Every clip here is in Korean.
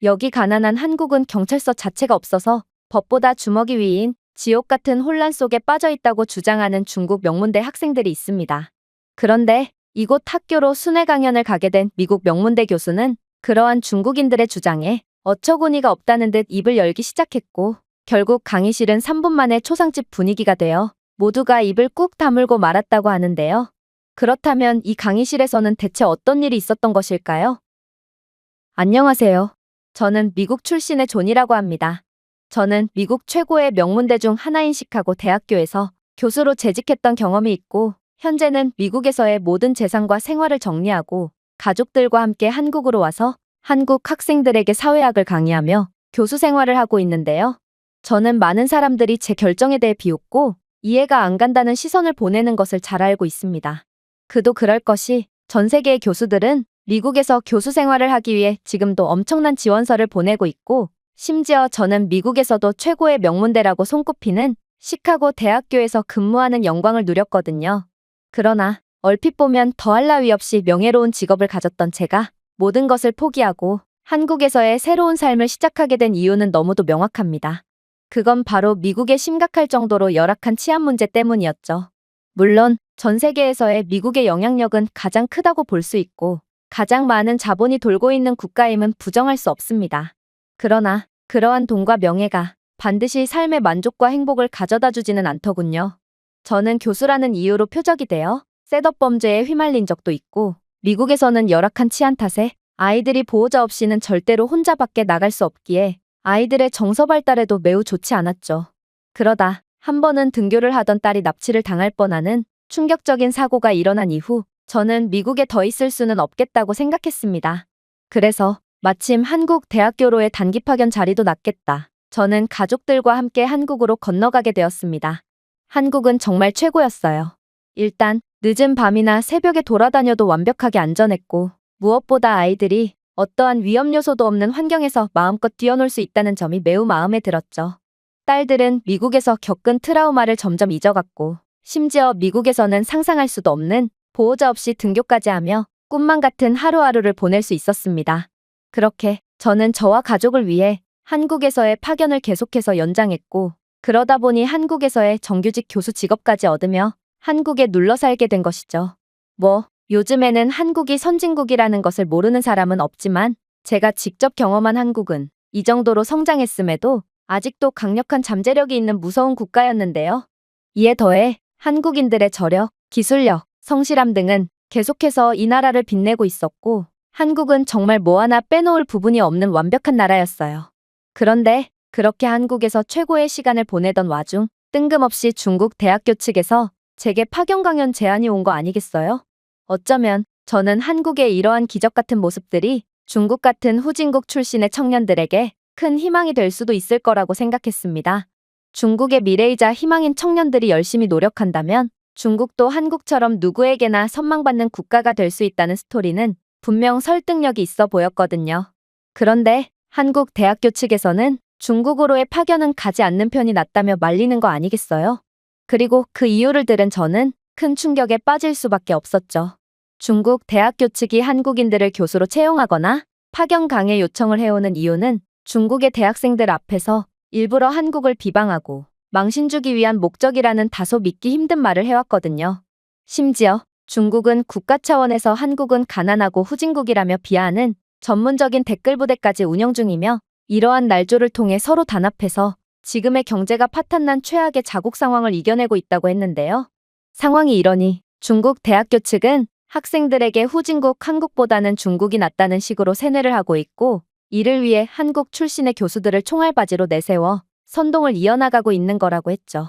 여기 가난한 한국은 경찰서 자체가 없어서 법보다 주먹이 위인 지옥 같은 혼란 속에 빠져 있다고 주장하는 중국 명문대 학생들이 있습니다. 그런데 이곳 학교로 순회 강연을 가게 된 미국 명문대 교수는 그러한 중국인들의 주장에 어처구니가 없다는 듯 입을 열기 시작했고, 결국 강의실은 3분 만에 초상집 분위기가 되어 모두가 입을 꾹 다물고 말았다고 하는데요. 그렇다면 이 강의실에서는 대체 어떤 일이 있었던 것일까요? 안녕하세요. 저는 미국 출신의 존이라고 합니다. 저는 미국 최고의 명문대 중 하나인 시카고 대학교에서 교수로 재직했던 경험이 있고, 현재는 미국에서의 모든 재산과 생활을 정리하고 가족들과 함께 한국으로 와서 한국 학생들에게 사회학을 강의하며 교수 생활을 하고 있는데요. 저는 많은 사람들이 제 결정에 대해 비웃고 이해가 안 간다는 시선을 보내는 것을 잘 알고 있습니다. 그도 그럴 것이 전 세계의 교수들은 미국에서 교수 생활을 하기 위해 지금도 엄청난 지원서를 보내고 있고, 심지어 저는 미국에서도 최고의 명문대라고 손꼽히는 시카고 대학교에서 근무하는 영광을 누렸거든요. 그러나 얼핏 보면 더할 나위 없이 명예로운 직업을 가졌던 제가 모든 것을 포기하고 한국에서의 새로운 삶을 시작하게 된 이유는 너무도 명확합니다. 그건 바로 미국에 심각할 정도로 열악한 치안 문제 때문이었죠. 물론 전 세계에서의 미국의 영향력은 가장 크다고 볼 수 있고 가장 많은 자본이 돌고 있는 국가임은 부정할 수 없습니다. 그러나 그러한 돈과 명예가 반드시 삶의 만족과 행복을 가져다 주지는 않더군요. 저는 교수라는 이유로 표적이 되어 셋업 범죄에 휘말린 적도 있고, 미국에서는 열악한 치안 탓에 아이들이 보호자 없이는 절대로 혼자 밖에 나갈 수 없기에 아이들의 정서 발달에도 매우 좋지 않았죠. 그러다 한 번은 등교를 하던 딸이 납치를 당할 뻔하는 충격적인 사고가 일어난 이후 저는 미국에 더 있을 수는 없겠다고 생각했습니다. 그래서 마침 한국 대학교로의 단기 파견 자리도 났겠다. 저는 가족들과 함께 한국으로 건너가게 되었습니다. 한국은 정말 최고였어요. 일단 늦은 밤이나 새벽에 돌아다녀도 완벽하게 안전했고, 무엇보다 아이들이 어떠한 위험 요소도 없는 환경에서 마음껏 뛰어놀 수 있다는 점이 매우 마음에 들었죠. 딸들은 미국에서 겪은 트라우마를 점점 잊어갔고, 심지어 미국에서는 상상할 수도 없는 보호자 없이 등교까지 하며 꿈만 같은 하루하루를 보낼 수 있었습니다. 그렇게 저는 저와 가족을 위해 한국에서의 파견을 계속해서 연장했고, 그러다 보니 한국에서의 정규직 교수 직업까지 얻으며 한국에 눌러 살게 된 것이죠. 요즘에는 한국이 선진국이라는 것을 모르는 사람은 없지만 제가 직접 경험한 한국은 이 정도로 성장했음에도 아직도 강력한 잠재력이 있는 무서운 국가였는데요. 이에 더해 한국인들의 저력, 기술력, 성실함 등은 계속해서 이 나라를 빛내고 있었고, 한국은 정말 뭐 하나 빼놓을 부분이 없는 완벽한 나라였어요. 그런데 그렇게 한국에서 최고의 시간을 보내던 와중 뜬금없이 중국 대학교 측에서 제게 파견 강연 제안이 온 거 아니겠어요? 어쩌면 저는 한국의 이러한 기적 같은 모습들이 중국 같은 후진국 출신의 청년들에게 큰 희망이 될 수도 있을 거라고 생각했습니다. 중국의 미래이자 희망인 청년들이 열심히 노력한다면 중국도 한국처럼 누구에게나 선망받는 국가가 될 수 있다는 스토리는 분명 설득력이 있어 보였거든요. 그런데 한국 대학교 측에서는 중국으로의 파견은 가지 않는 편이 낫다며 말리는 거 아니겠어요? 그리고 그 이유를 들은 저는 큰 충격에 빠질 수밖에 없었죠. 중국 대학교 측이 한국인들을 교수로 채용하거나 파견 강의 요청을 해오는 이유는 중국의 대학생들 앞에서 일부러 한국을 비방하고 망신 주기 위한 목적이라는 다소 믿기 힘든 말을 해왔거든요. 심지어 중국은 국가 차원에서 한국은 가난하고 후진국이라며 비하하는 전문적인 댓글 부대까지 운영 중이며, 이러한 날조를 통해 서로 단합해서 지금의 경제가 파탄난 최악의 자국 상황을 이겨내고 있다고 했는데요. 상황이 이러니 중국 대학교 측은 학생들에게 후진국 한국보다는 중국이 낫다는 식으로 세뇌를 하고 있고, 이를 위해 한국 출신의 교수들을 총알바지로 내세워 선동을 이어나가고 있는 거라고 했죠.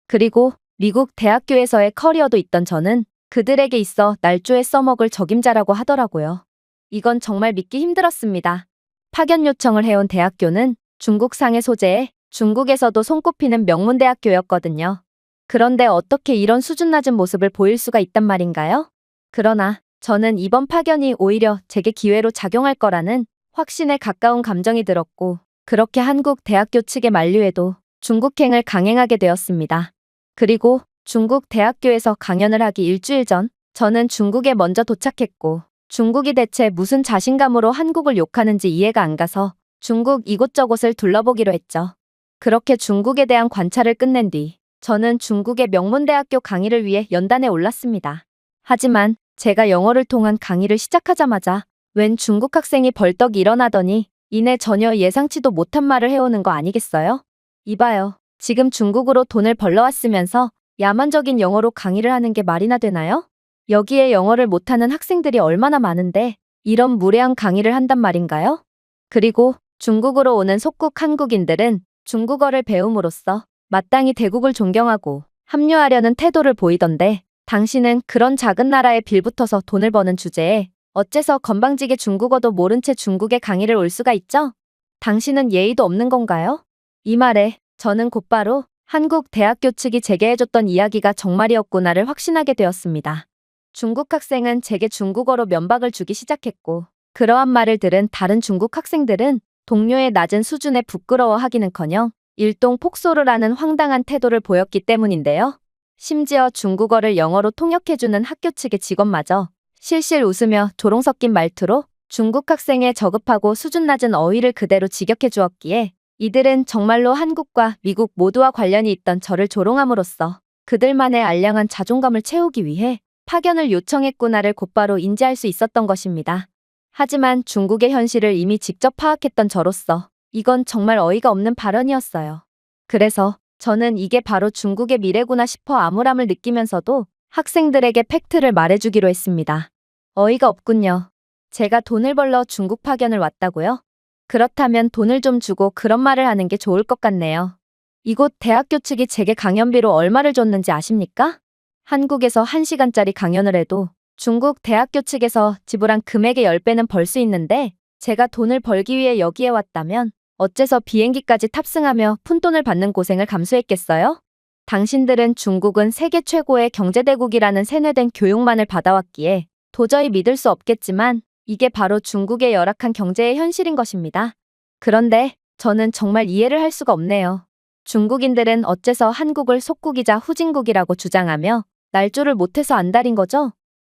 그리고 미국 대학교에서의 커리어도 있던 저는 그들에게 있어 날조에 써먹을 적임자라고 하더라고요. 이건 정말 믿기 힘들었습니다. 파견 요청을 해온 대학교는 중국 상해 소재에 중국에서도 손꼽히는 명문대학교였거든요. 그런데 어떻게 이런 수준 낮은 모습을 보일 수가 있단 말인가요? 그러나 저는 이번 파견이 오히려 제게 기회로 작용할 거라는 확신에 가까운 감정이 들었고, 그렇게 한국 대학교 측의 만류에도 중국행을 강행하게 되었습니다. 그리고 중국 대학교에서 강연을 하기 일주일 전 저는 중국에 먼저 도착했고, 중국이 대체 무슨 자신감으로 한국을 욕하는지 이해가 안 가서 중국 이곳저곳을 둘러보기로 했죠. 그렇게 중국에 대한 관찰을 끝낸 뒤 저는 중국의 명문대학교 강의를 위해 연단에 올랐습니다. 하지만 제가 영어를 통한 강의를 시작하자마자 웬 중국 학생이 벌떡 일어나더니 이내 전혀 예상치도 못한 말을 해오는 거 아니겠어요? 이봐요. 지금 중국으로 돈을 벌러 왔으면서 야만적인 영어로 강의를 하는 게 말이나 되나요? 여기에 영어를 못하는 학생들이 얼마나 많은데 이런 무례한 강의를 한단 말인가요? 그리고 중국으로 오는 속국 한국인들은 중국어를 배움으로써 마땅히 대국을 존경하고 합류하려는 태도를 보이던데 당신은 그런 작은 나라에 빌붙어서 돈을 버는 주제에 어째서 건방지게 중국어도 모른 채 중국에 강의를 올 수가 있죠? 당신은 예의도 없는 건가요? 이 말에 저는 곧바로 한국 대학교 측이 제게 해줬던 이야기가 정말이었구나를 확신하게 되었습니다. 중국 학생은 제게 중국어로 면박을 주기 시작했고 그러한 말을 들은 다른 중국 학생들은 동료의 낮은 수준에 부끄러워하기는커녕 일동 폭소를 하는 황당한 태도를 보였기 때문인데요. 심지어 중국어를 영어로 통역해주는 학교 측의 직원마저 실실 웃으며 조롱 섞인 말투로 중국 학생의 저급하고 수준 낮은 어휘를 그대로 직역해 주었기에 이들은 정말로 한국과 미국 모두와 관련이 있던 저를 조롱함으로써 그들만의 알량한 자존감을 채우기 위해 파견을 요청했구나를 곧바로 인지할 수 있었던 것입니다. 하지만 중국의 현실을 이미 직접 파악했던 저로서 이건 정말 어이가 없는 발언이었어요. 그래서 저는 이게 바로 중국의 미래구나 싶어 암울함을 느끼면서도 학생들에게 팩트를 말해주기로 했습니다. 어이가 없군요. 제가 돈을 벌러 중국 파견을 왔다고요? 그렇다면 돈을 좀 주고 그런 말을 하는 게 좋을 것 같네요. 이곳 대학교 측이 제게 강연비로 얼마를 줬는지 아십니까? 한국에서 1시간짜리 강연을 해도 중국 대학교 측에서 지불한 금액의 10배는 벌 수 있는데 제가 돈을 벌기 위해 여기에 왔다면 어째서 비행기까지 탑승하며 푼돈을 받는 고생을 감수했겠어요? 당신들은 중국은 세계 최고의 경제대국이라는 세뇌된 교육만을 받아왔기에 도저히 믿을 수 없겠지만 이게 바로 중국의 열악한 경제의 현실인 것입니다. 그런데 저는 정말 이해를 할 수가 없네요. 중국인들은 어째서 한국을 속국이자 후진국이라고 주장하며 날조를 못해서 안달인 거죠?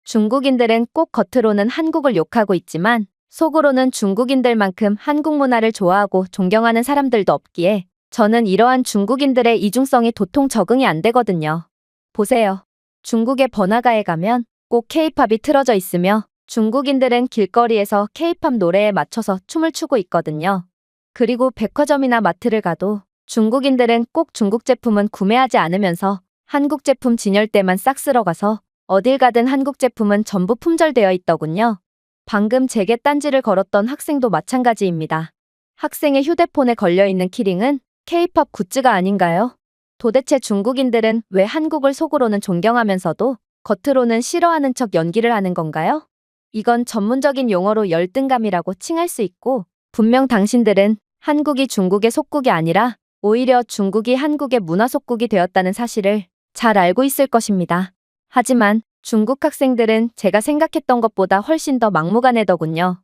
중국인들은 꼭 겉으로는 한국을 욕하고 있지만 속으로는 중국인들만큼 한국 문화를 좋아하고 존경하는 사람들도 없기에 저는 이러한 중국인들의 이중성이 도통 적응이 안 되거든요. 보세요. 중국의 번화가에 가면 꼭 케이팝이 틀어져 있으며 중국인들은 길거리에서 케이팝 노래에 맞춰서 춤을 추고 있거든요. 그리고 백화점이나 마트를 가도 중국인들은 꼭 중국 제품은 구매하지 않으면서 한국 제품 진열대만 싹 쓸어가서 어딜 가든 한국 제품은 전부 품절되어 있더군요. 방금 제게 딴지를 걸었던 학생도 마찬가지입니다. 학생의 휴대폰에 걸려있는 키링은 케이팝 굿즈가 아닌가요? 도대체 중국인들은 왜 한국을 속으로는 존경하면서도 겉으로는 싫어하는 척 연기를 하는 건가요? 이건 전문적인 용어로 열등감이라고 칭할 수 있고 분명 당신들은 한국이 중국의 속국이 아니라 오히려 중국이 한국의 문화 속국이 되었다는 사실을 잘 알고 있을 것입니다. 하지만 중국 학생들은 제가 생각했던 것보다 훨씬 더 막무가내더군요.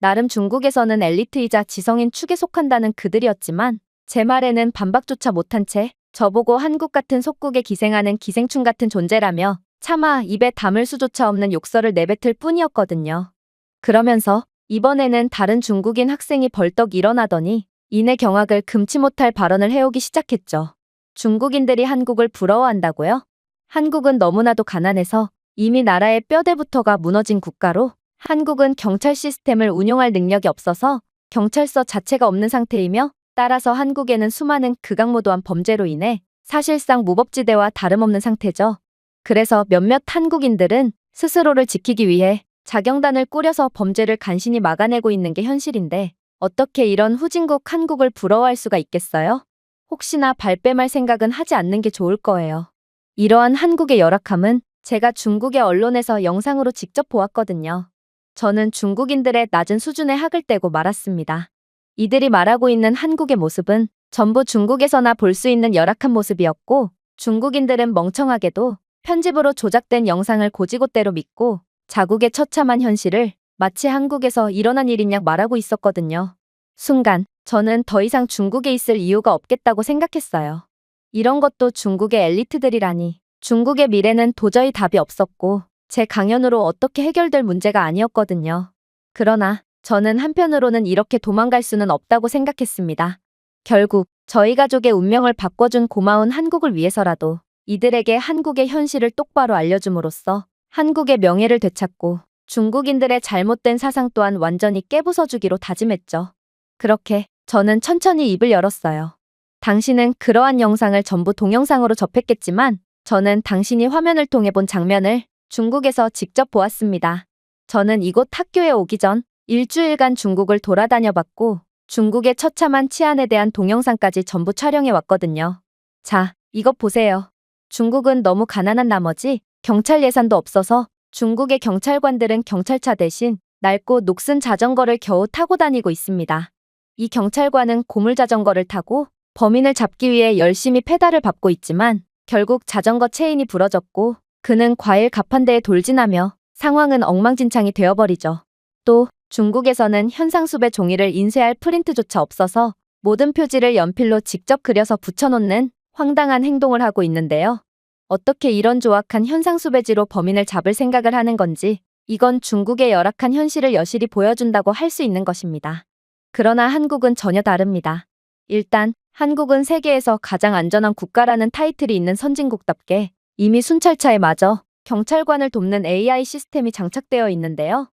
나름 중국에서는 엘리트이자 지성인 축에 속한다는 그들이었지만 제 말에는 반박조차 못한 채 저보고 한국 같은 속국에 기생하는 기생충 같은 존재라며 차마 입에 담을 수조차 없는 욕설을 내뱉을 뿐이었거든요. 그러면서 이번에는 다른 중국인 학생이 벌떡 일어나더니 이내 경악을 금치 못할 발언을 해오기 시작했죠. 중국인들이 한국을 부러워한다고요? 한국은 너무나도 가난해서 이미 나라의 뼈대부터가 무너진 국가로 한국은 경찰 시스템을 운용할 능력이 없어서 경찰서 자체가 없는 상태이며 따라서 한국에는 수많은 극악무도한 범죄로 인해 사실상 무법지대와 다름없는 상태죠. 그래서 몇몇 한국인들은 스스로를 지키기 위해 자경단을 꾸려서 범죄를 간신히 막아내고 있는 게 현실인데 어떻게 이런 후진국 한국을 부러워할 수가 있겠어요? 혹시나 발뺌할 생각은 하지 않는 게 좋을 거예요. 이러한 한국의 열악함은 제가 중국의 언론에서 영상으로 직접 보았거든요. 저는 중국인들의 낮은 수준에 학을 떼고 말았습니다. 이들이 말하고 있는 한국의 모습은 전부 중국에서나 볼 수 있는 열악한 모습이었고 중국인들은 멍청하게도 편집으로 조작된 영상을 고지고대로 믿고 자국의 처참한 현실을 마치 한국에서 일어난 일인 양 말하고 있었거든요. 순간 저는 더 이상 중국에 있을 이유가 없겠다고 생각했어요. 이런 것도 중국의 엘리트들이라니. 중국의 미래는 도저히 답이 없었고 제 강연으로 어떻게 해결될 문제가 아니었거든요. 그러나 저는 한편으로는 이렇게 도망갈 수는 없다고 생각했습니다. 결국 저희 가족의 운명을 바꿔준 고마운 한국을 위해서라도 이들에게 한국의 현실을 똑바로 알려줌으로써 한국의 명예를 되찾고 중국인들의 잘못된 사상 또한 완전히 깨부숴주기로 다짐했죠. 그렇게 저는 천천히 입을 열었어요. 당신은 그러한 영상을 전부 동영상으로 접했겠지만 저는 당신이 화면을 통해 본 장면을 중국에서 직접 보았습니다. 저는 이곳 학교에 오기 전 일주일간 중국을 돌아다녀 봤고 중국의 처참한 치안에 대한 동영상까지 전부 촬영해 왔거든요. 자, 이것 보세요. 중국은 너무 가난한 나머지 경찰 예산도 없어서 중국의 경찰관들은 경찰차 대신 낡고 녹슨 자전거를 겨우 타고 다니고 있습니다. 이 경찰관은 고물 자전거를 타고 범인을 잡기 위해 열심히 페달을 밟고 있지만 결국 자전거 체인이 부러졌고 그는 과일 가판대에 돌진하며 상황은 엉망진창이 되어버리죠. 또 중국에서는 현상수배 종이를 인쇄할 프린트조차 없어서 모든 표지를 연필로 직접 그려서 붙여놓는 황당한 행동을 하고 있는데요. 어떻게 이런 조악한 현상수배지로 범인을 잡을 생각을 하는 건지 이건 중국의 열악한 현실을 여실히 보여준다고 할 수 있는 것입니다. 그러나 한국은 전혀 다릅니다. 일단 한국은 세계에서 가장 안전한 국가라는 타이틀이 있는 선진국답게 이미 순찰차에 마저 경찰관을 돕는 AI 시스템이 장착되어 있는데요.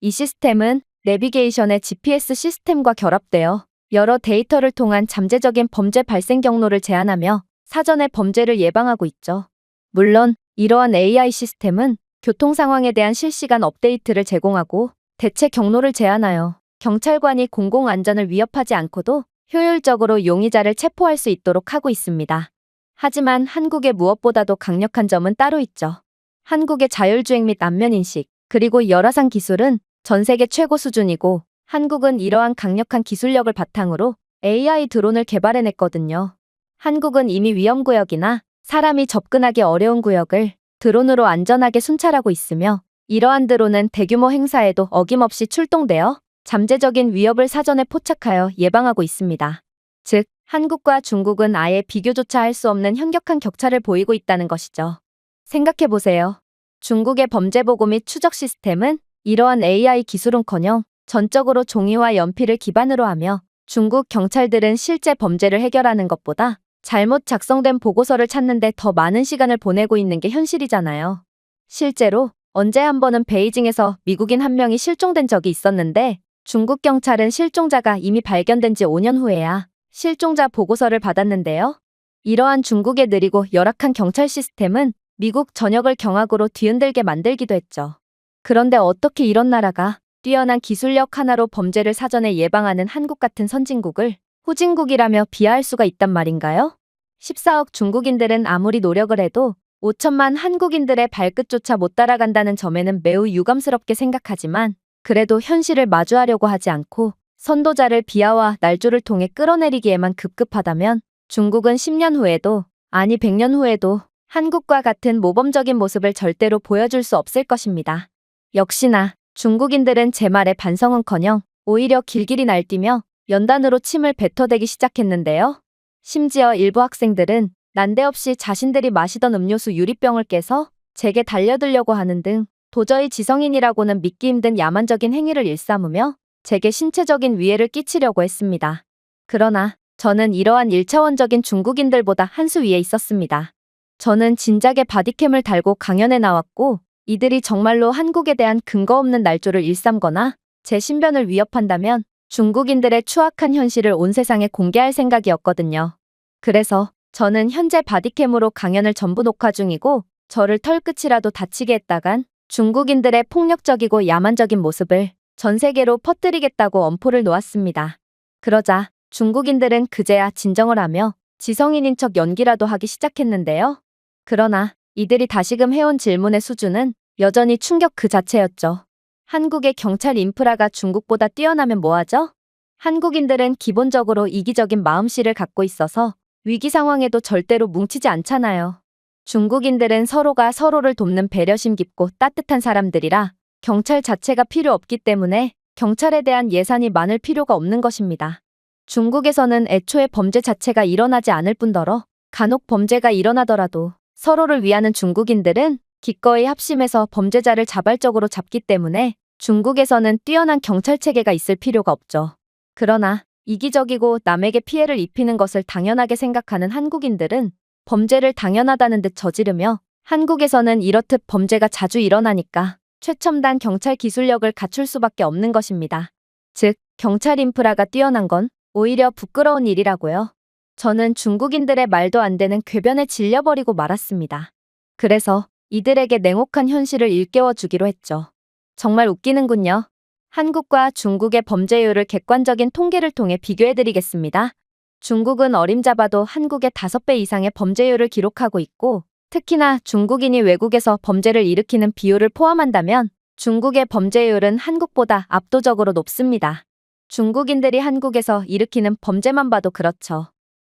이 시스템은 내비게이션의 GPS 시스템과 결합되어 여러 데이터를 통한 잠재적인 범죄 발생 경로를 제한하며 사전에 범죄를 예방하고 있죠. 물론 이러한 AI 시스템은 교통 상황에 대한 실시간 업데이트를 제공하고 대체 경로를 제한하여 경찰관이 공공안전을 위협하지 않고도 효율적으로 용의자를 체포할 수 있도록 하고 있습니다. 하지만 한국의 무엇보다도 강력한 점은 따로 있죠. 한국의 자율주행 및 안면인식, 그리고 열화상 기술은 전 세계 최고 수준이고 한국은 이러한 강력한 기술력을 바탕으로 AI 드론을 개발해냈거든요. 한국은 이미 위험구역이나 사람이 접근하기 어려운 구역을 드론으로 안전하게 순찰하고 있으며 이러한 드론은 대규모 행사에도 어김없이 출동되어 잠재적인 위협을 사전에 포착하여 예방하고 있습니다. 즉, 한국과 중국은 아예 비교조차 할 수 없는 현격한 격차를 보이고 있다는 것이죠. 생각해보세요. 중국의 범죄보고 및 추적 시스템은 이러한 AI 기술은커녕 전적으로 종이와 연필을 기반으로 하며 중국 경찰들은 실제 범죄를 해결하는 것보다 잘못 작성된 보고서를 찾는데 더 많은 시간을 보내고 있는 게 현실이잖아요. 실제로 언제 한 번은 베이징에서 미국인 한 명이 실종된 적이 있었는데 중국 경찰은 실종자가 이미 발견된 지 5년 후에야 실종자 보고서를 받았는데요. 이러한 중국의 느리고 열악한 경찰 시스템은 미국 전역을 경악으로 뒤흔들게 만들기도 했죠. 그런데 어떻게 이런 나라가 뛰어난 기술력 하나로 범죄를 사전에 예방하는 한국 같은 선진국을 후진국이라며 비하할 수가 있단 말인가요? 14억 중국인들은 아무리 노력을 해도 5천만 한국인들의 발끝조차 못 따라간다는 점에는 매우 유감스럽게 생각하지만 그래도 현실을 마주하려고 하지 않고 선도자를 비하와 날조를 통해 끌어내리기에만 급급하다면 중국은 10년 후에도, 아니 100년 후에도 한국과 같은 모범적인 모습을 절대로 보여줄 수 없을 것입니다. 역시나 중국인들은 제 말에 반성은커녕 오히려 길길이 날뛰며 연단으로 침을 뱉어대기 시작했는데요. 심지어 일부 학생들은 난데없이 자신들이 마시던 음료수 유리병을 깨서 제게 달려들려고 하는 등 도저히 지성인이라고는 믿기 힘든 야만적인 행위를 일삼으며 제게 신체적인 위해를 끼치려고 했습니다. 그러나 저는 이러한 1차원적인 중국인들보다 한 수 위에 있었습니다. 저는 진작에 바디캠을 달고 강연에 나왔고 이들이 정말로 한국에 대한 근거 없는 날조를 일삼거나 제 신변을 위협한다면 중국인들의 추악한 현실을 온 세상에 공개할 생각이었거든요. 그래서 저는 현재 바디캠으로 강연을 전부 녹화 중이고 저를 털끝이라도 다치게 했다간 중국인들의 폭력적이고 야만적인 모습을 전 세계로 퍼뜨리겠다고 엄포를 놓았습니다. 그러자 중국인들은 그제야 진정을 하며 지성인인 척 연기라도 하기 시작했는데요. 그러나 이들이 다시금 해온 질문의 수준은 여전히 충격 그 자체였죠. 한국의 경찰 인프라가 중국보다 뛰어나면 뭐하죠? 한국인들은 기본적으로 이기적인 마음씨를 갖고 있어서 위기 상황에도 절대로 뭉치지 않잖아요. 중국인들은 서로가 서로를 돕는 배려심 깊고 따뜻한 사람들이라 경찰 자체가 필요 없기 때문에 경찰에 대한 예산이 많을 필요가 없는 것입니다. 중국에서는 애초에 범죄 자체가 일어나지 않을 뿐더러 간혹 범죄가 일어나더라도 서로를 위하는 중국인들은 기꺼이 합심해서 범죄자를 자발적으로 잡기 때문에 중국에서는 뛰어난 경찰 체계가 있을 필요가 없죠. 그러나 이기적이고 남에게 피해를 입히는 것을 당연하게 생각하는 한국인들은 범죄를 당연하다는 듯 저지르며 한국에서는 이렇듯 범죄가 자주 일어나니까 최첨단 경찰 기술력을 갖출 수밖에 없는 것입니다. 즉, 경찰 인프라가 뛰어난 건 오히려 부끄러운 일이라고요. 저는 중국인들의 말도 안 되는 궤변에 질려버리고 말았습니다. 그래서 이들에게 냉혹한 현실을 일깨워 주기로 했죠. 정말 웃기는군요. 한국과 중국의 범죄율을 객관적인 통계를 통해 비교해드리겠습니다. 중국은 어림잡아도 한국의 5배 이상의 범죄율을 기록하고 있고, 특히나 중국인이 외국에서 범죄를 일으키는 비율을 포함한다면 중국의 범죄율은 한국보다 압도적으로 높습니다. 중국인들이 한국에서 일으키는 범죄만 봐도 그렇죠.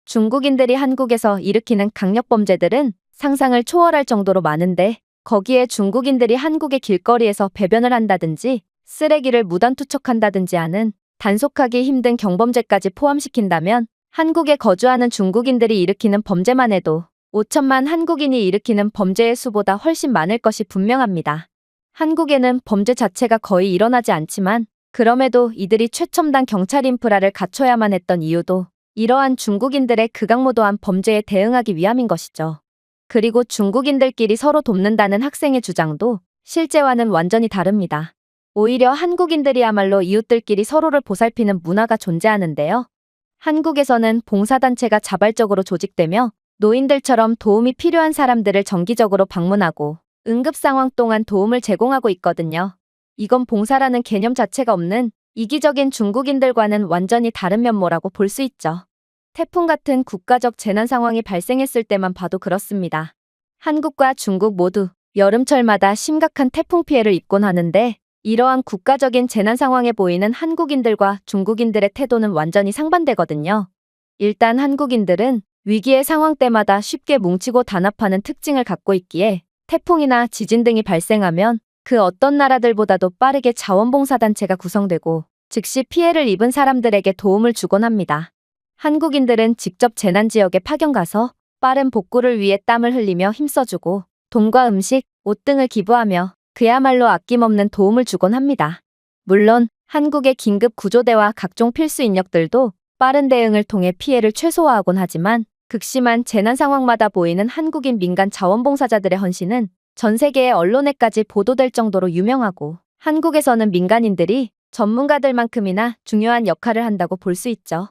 중국인들이 한국에서 일으키는 강력범죄들은 상상을 초월할 정도로 많은데, 거기에 중국인들이 한국의 길거리에서 배변을 한다든지 쓰레기를 무단 투척한다든지 하는 단속하기 힘든 경범죄까지 포함시킨다면 한국에 거주하는 중국인들이 일으키는 범죄만 해도 5천만 한국인이 일으키는 범죄의 수보다 훨씬 많을 것이 분명합니다. 한국에는 범죄 자체가 거의 일어나지 않지만 그럼에도 이들이 최첨단 경찰 인프라를 갖춰야만 했던 이유도 이러한 중국인들의 극악무도한 범죄에 대응하기 위함인 것이죠. 그리고 중국인들끼리 서로 돕는다는 학생의 주장도 실제와는 완전히 다릅니다. 오히려 한국인들이야말로 이웃들끼리 서로를 보살피는 문화가 존재하는데요. 한국에서는 봉사단체가 자발적으로 조직되며 노인들처럼 도움이 필요한 사람들을 정기적으로 방문하고 응급 상황 동안 도움을 제공하고 있거든요. 이건 봉사라는 개념 자체가 없는 이기적인 중국인들과는 완전히 다른 면모라고 볼 수 있죠. 태풍 같은 국가적 재난 상황이 발생했을 때만 봐도 그렇습니다. 한국과 중국 모두 여름철마다 심각한 태풍 피해를 입곤 하는데 이러한 국가적인 재난 상황에 보이는 한국인들과 중국인들의 태도는 완전히 상반되거든요. 일단 한국인들은 위기의 상황 때마다 쉽게 뭉치고 단합하는 특징을 갖고 있기에 태풍이나 지진 등이 발생하면 그 어떤 나라들보다도 빠르게 자원봉사단체가 구성되고 즉시 피해를 입은 사람들에게 도움을 주곤 합니다. 한국인들은 직접 재난지역에 파견 가서 빠른 복구를 위해 땀을 흘리며 힘써주고 돈과 음식, 옷 등을 기부하며 그야말로 아낌없는 도움을 주곤 합니다. 물론 한국의 긴급 구조대와 각종 필수 인력들도 빠른 대응을 통해 피해를 최소화하곤 하지만 극심한 재난 상황마다 보이는 한국인 민간 자원봉사자들의 헌신은 전 세계의 언론에까지 보도될 정도로 유명하고 한국에서는 민간인들이 전문가들만큼이나 중요한 역할을 한다고 볼 수 있죠.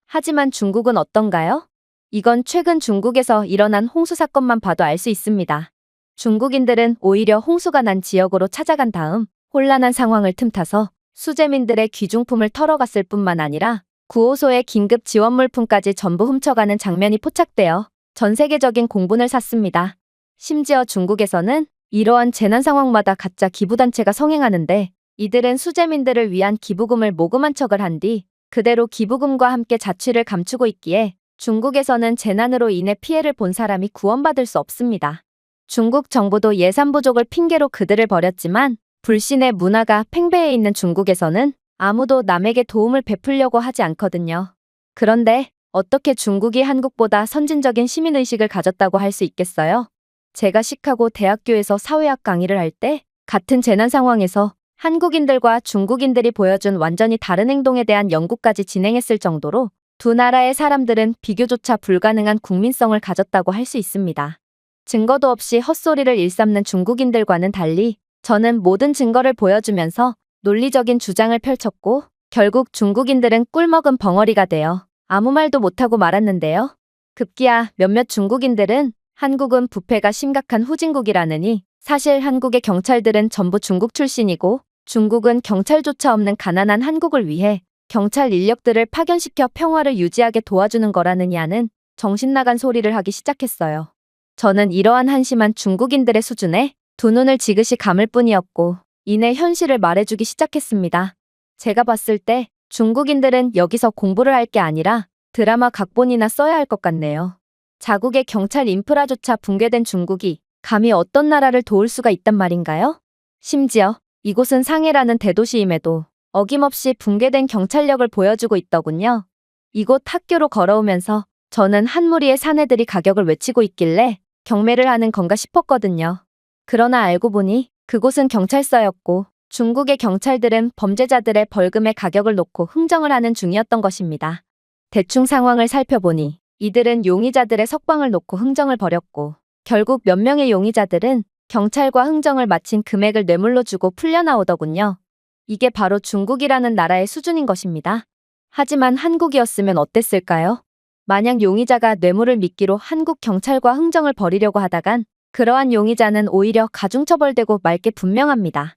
하지만 중국은 어떤가요? 이건 최근 중국에서 일어난 홍수 사건만 봐도 알 수 있습니다. 중국인들은 오히려 홍수가 난 지역으로 찾아간 다음 혼란한 상황을 틈타서 수재민들의 귀중품을 털어갔을 뿐만 아니라 구호소의 긴급 지원 물품까지 전부 훔쳐가는 장면이 포착되어 전 세계적인 공분을 샀습니다. 심지어 중국에서는 이러한 재난 상황마다 가짜 기부단체가 성행하는데 이들은 수재민들을 위한 기부금을 모금한 척을 한 뒤 그대로 기부금과 함께 자취를 감추고 있기에 중국에서는 재난으로 인해 피해를 본 사람이 구원받을 수 없습니다. 중국 정부도 예산 부족을 핑계로 그들을 버렸지만 불신의 문화가 팽배해 있는 중국에서는 아무도 남에게 도움을 베풀려고 하지 않거든요. 그런데 어떻게 중국이 한국보다 선진적인 시민의식을 가졌다고 할 수 있겠어요? 제가 시카고 대학교에서 사회학 강의를 할 때 같은 재난 상황에서 한국인들과 중국인들이 보여준 완전히 다른 행동에 대한 연구까지 진행했을 정도로 두 나라의 사람들은 비교조차 불가능한 국민성을 가졌다고 할 수 있습니다. 증거도 없이 헛소리를 일삼는 중국인들과는 달리 저는 모든 증거를 보여주면서 논리적인 주장을 펼쳤고 결국 중국인들은 꿀먹은 벙어리가 되어 아무 말도 못하고 말았는데요. 급기야 몇몇 중국인들은 한국은 부패가 심각한 후진국이라느니 사실 한국의 경찰들은 전부 중국 출신이고 중국은 경찰조차 없는 가난한 한국을 위해 경찰 인력들을 파견시켜 평화를 유지하게 도와주는 거라느니 하는 정신나간 소리를 하기 시작했어요. 저는 이러한 한심한 중국인들의 수준에 두 눈을 지그시 감을 뿐이었고 이내 현실을 말해주기 시작했습니다. 제가 봤을 때 중국인들은 여기서 공부를 할 게 아니라 드라마 각본이나 써야 할 것 같네요. 자국의 경찰 인프라조차 붕괴된 중국이 감히 어떤 나라를 도울 수가 있단 말인가요? 심지어 이곳은 상해라는 대도시임에도 어김없이 붕괴된 경찰력을 보여주고 있더군요. 이곳 학교로 걸어오면서 저는 한 무리의 사내들이 가격을 외치고 있길래 경매를 하는 건가 싶었거든요. 그러나 알고 보니 그곳은 경찰서였고 중국의 경찰들은 범죄자들의 벌금의 가격을 놓고 흥정을 하는 중이었던 것입니다. 대충 상황을 살펴보니 이들은 용의자들의 석방을 놓고 흥정을 벌였고 결국 몇 명의 용의자들은 경찰과 흥정을 마친 금액을 뇌물로 주고 풀려나오더군요. 이게 바로 중국이라는 나라의 수준인 것입니다. 하지만 한국이었으면 어땠을까요? 만약 용의자가 뇌물을 미끼로 한국 경찰과 흥정을 벌이려고 하다간 그러한 용의자는 오히려 가중처벌되고 말 게 분명합니다.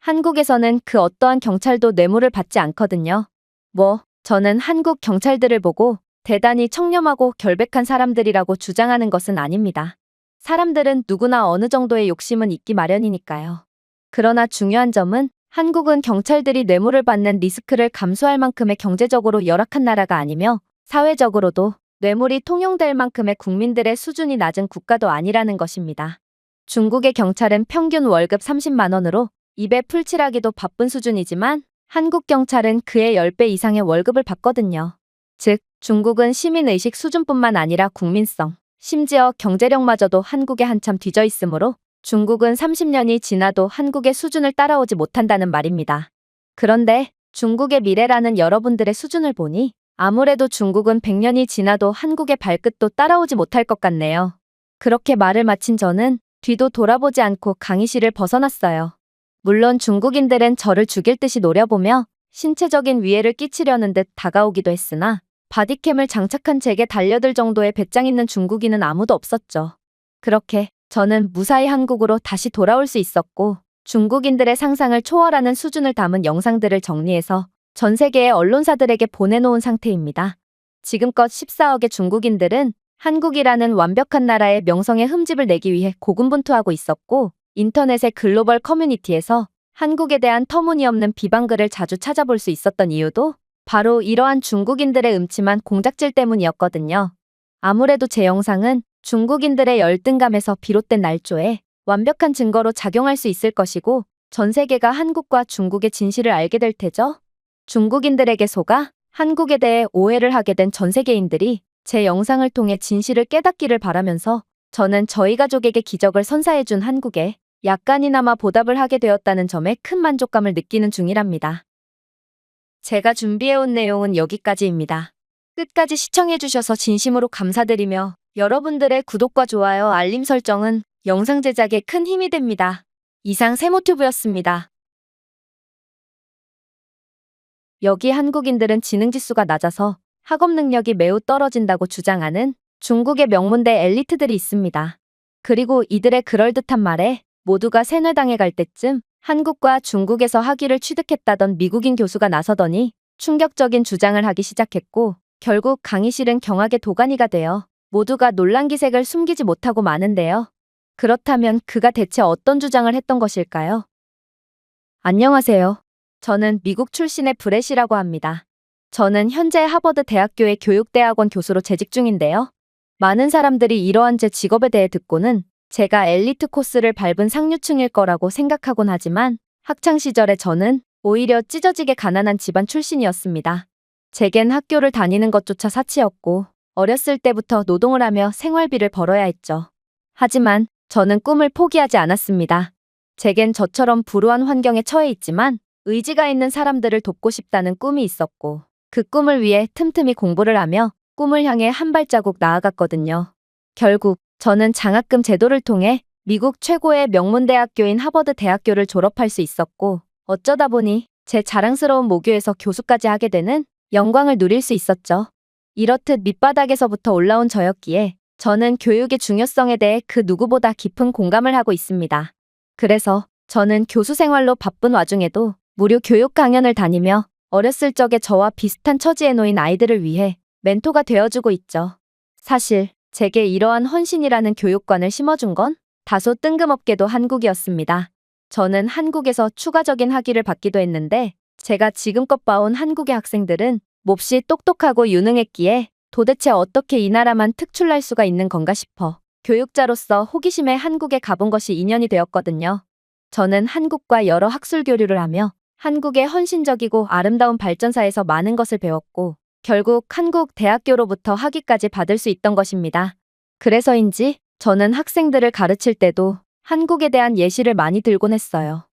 한국에서는 그 어떠한 경찰도 뇌물을 받지 않거든요. 저는 한국 경찰들을 보고 대단히 청렴하고 결백한 사람들이라고 주장하는 것은 아닙니다. 사람들은 누구나 어느 정도의 욕심은 있기 마련이니까요. 그러나 중요한 점은 한국은 경찰들이 뇌물을 받는 리스크를 감수할 만큼의 경제적으로 열악한 나라가 아니며 사회적으로도 뇌물이 통용될 만큼의 국민들의 수준이 낮은 국가도 아니라는 것입니다. 중국의 경찰은 평균 월급 30만 원으로 입에 풀칠하기도 바쁜 수준이지만 한국 경찰은 그의 10배 이상의 월급을 받거든요. 즉, 중국은 시민의식 수준뿐만 아니라 국민성, 심지어 경제력마저도 한국에 한참 뒤져 있으므로 중국은 30년이 지나도 한국의 수준을 따라오지 못한다는 말입니다. 그런데 중국의 미래라는 여러분들의 수준을 보니 아무래도 중국은 100년이 지나도 한국의 발끝도 따라오지 못할 것 같네요. 그렇게 말을 마친 저는 뒤도 돌아보지 않고 강의실을 벗어났어요. 물론 중국인들은 저를 죽일 듯이 노려보며 신체적인 위해를 끼치려는 듯 다가오기도 했으나 바디캠을 장착한 제게 달려들 정도의 배짱 있는 중국인은 아무도 없었죠. 그렇게 저는 무사히 한국으로 다시 돌아올 수 있었고 중국인들의 상상을 초월하는 수준을 담은 영상들을 정리해서 전 세계의 언론사들에게 보내놓은 상태입니다. 지금껏 14억의 중국인들은 한국이라는 완벽한 나라의 명성에 흠집을 내기 위해 고군분투하고 있었고 인터넷의 글로벌 커뮤니티에서 한국에 대한 터무니없는 비방글을 자주 찾아볼 수 있었던 이유도 바로 이러한 중국인들의 음침한 공작질 때문이었거든요. 아무래도 제 영상은 중국인들의 열등감에서 비롯된 날조에 완벽한 증거로 작용할 수 있을 것이고 전 세계가 한국과 중국의 진실을 알게 될 테죠. 중국인들에게 속아 한국에 대해 오해를 하게 된 전 세계인들이 제 영상을 통해 진실을 깨닫기를 바라면서 저는 저희 가족에게 기적을 선사해준 한국에 약간이나마 보답을 하게 되었다는 점에 큰 만족감을 느끼는 중이랍니다. 제가 준비해온 내용은 여기까지입니다. 끝까지 시청해주셔서 진심으로 감사드리며 여러분들의 구독과 좋아요, 알림 설정은 영상 제작에 큰 힘이 됩니다. 이상 세모튜브였습니다. 여기 한국인들은 지능지수가 낮아서 학업 능력이 매우 떨어진다고 주장하는 중국의 명문대 엘리트들이 있습니다. 그리고 이들의 그럴듯한 말에 모두가 세뇌당해 갈 때쯤 한국과 중국에서 학위를 취득했다던 미국인 교수가 나서더니 충격적인 주장을 하기 시작했고 결국 강의실은 경악의 도가니가 되어 모두가 논란 기색을 숨기지 못하고 마는데요. 그렇다면 그가 대체 어떤 주장을 했던 것일까요? 안녕하세요. 저는 미국 출신의 브렛이라고 합니다. 저는 현재 하버드 대학교의 교육대학원 교수로 재직 중인데요. 많은 사람들이 이러한 제 직업에 대해 듣고는 제가 엘리트 코스를 밟은 상류층일 거라고 생각하곤 하지만 학창시절에 저는 오히려 찢어지게 가난한 집안 출신이었습니다. 제겐 학교를 다니는 것조차 사치였고 어렸을 때부터 노동을 하며 생활비를 벌어야 했죠. 하지만 저는 꿈을 포기하지 않았습니다. 제겐 저처럼 불우한 환경에 처해 있지만 의지가 있는 사람들을 돕고 싶다는 꿈이 있었고 그 꿈을 위해 틈틈이 공부를 하며 꿈을 향해 한 발자국 나아갔거든요. 결국 저는 장학금 제도를 통해 미국 최고의 명문대학교인 하버드 대학교를 졸업할 수 있었고 어쩌다 보니 제 자랑스러운 모교에서 교수까지 하게 되는 영광을 누릴 수 있었죠. 이렇듯 밑바닥에서부터 올라온 저였기에 저는 교육의 중요성에 대해 그 누구보다 깊은 공감을 하고 있습니다. 그래서 저는 교수 생활로 바쁜 와중에도 무료 교육 강연을 다니며 어렸을 적에 저와 비슷한 처지에 놓인 아이들을 위해 멘토가 되어주고 있죠. 사실 제게 이러한 헌신이라는 교육관을 심어준 건 다소 뜬금없게도 한국이었습니다. 저는 한국에서 추가적인 학위를 받기도 했는데 제가 지금껏 봐온 한국의 학생들은 몹시 똑똑하고 유능했기에 도대체 어떻게 이 나라만 특출날 수가 있는 건가 싶어 교육자로서 호기심에 한국에 가본 것이 인연이 되었거든요. 저는 한국과 여러 학술 교류를 하며 한국의 헌신적이고 아름다운 발전사에서 많은 것을 배웠고 결국 한국 대학교로부터 학위까지 받을 수 있던 것입니다. 그래서인지 저는 학생들을 가르칠 때도 한국에 대한 예시를 많이 들곤 했어요.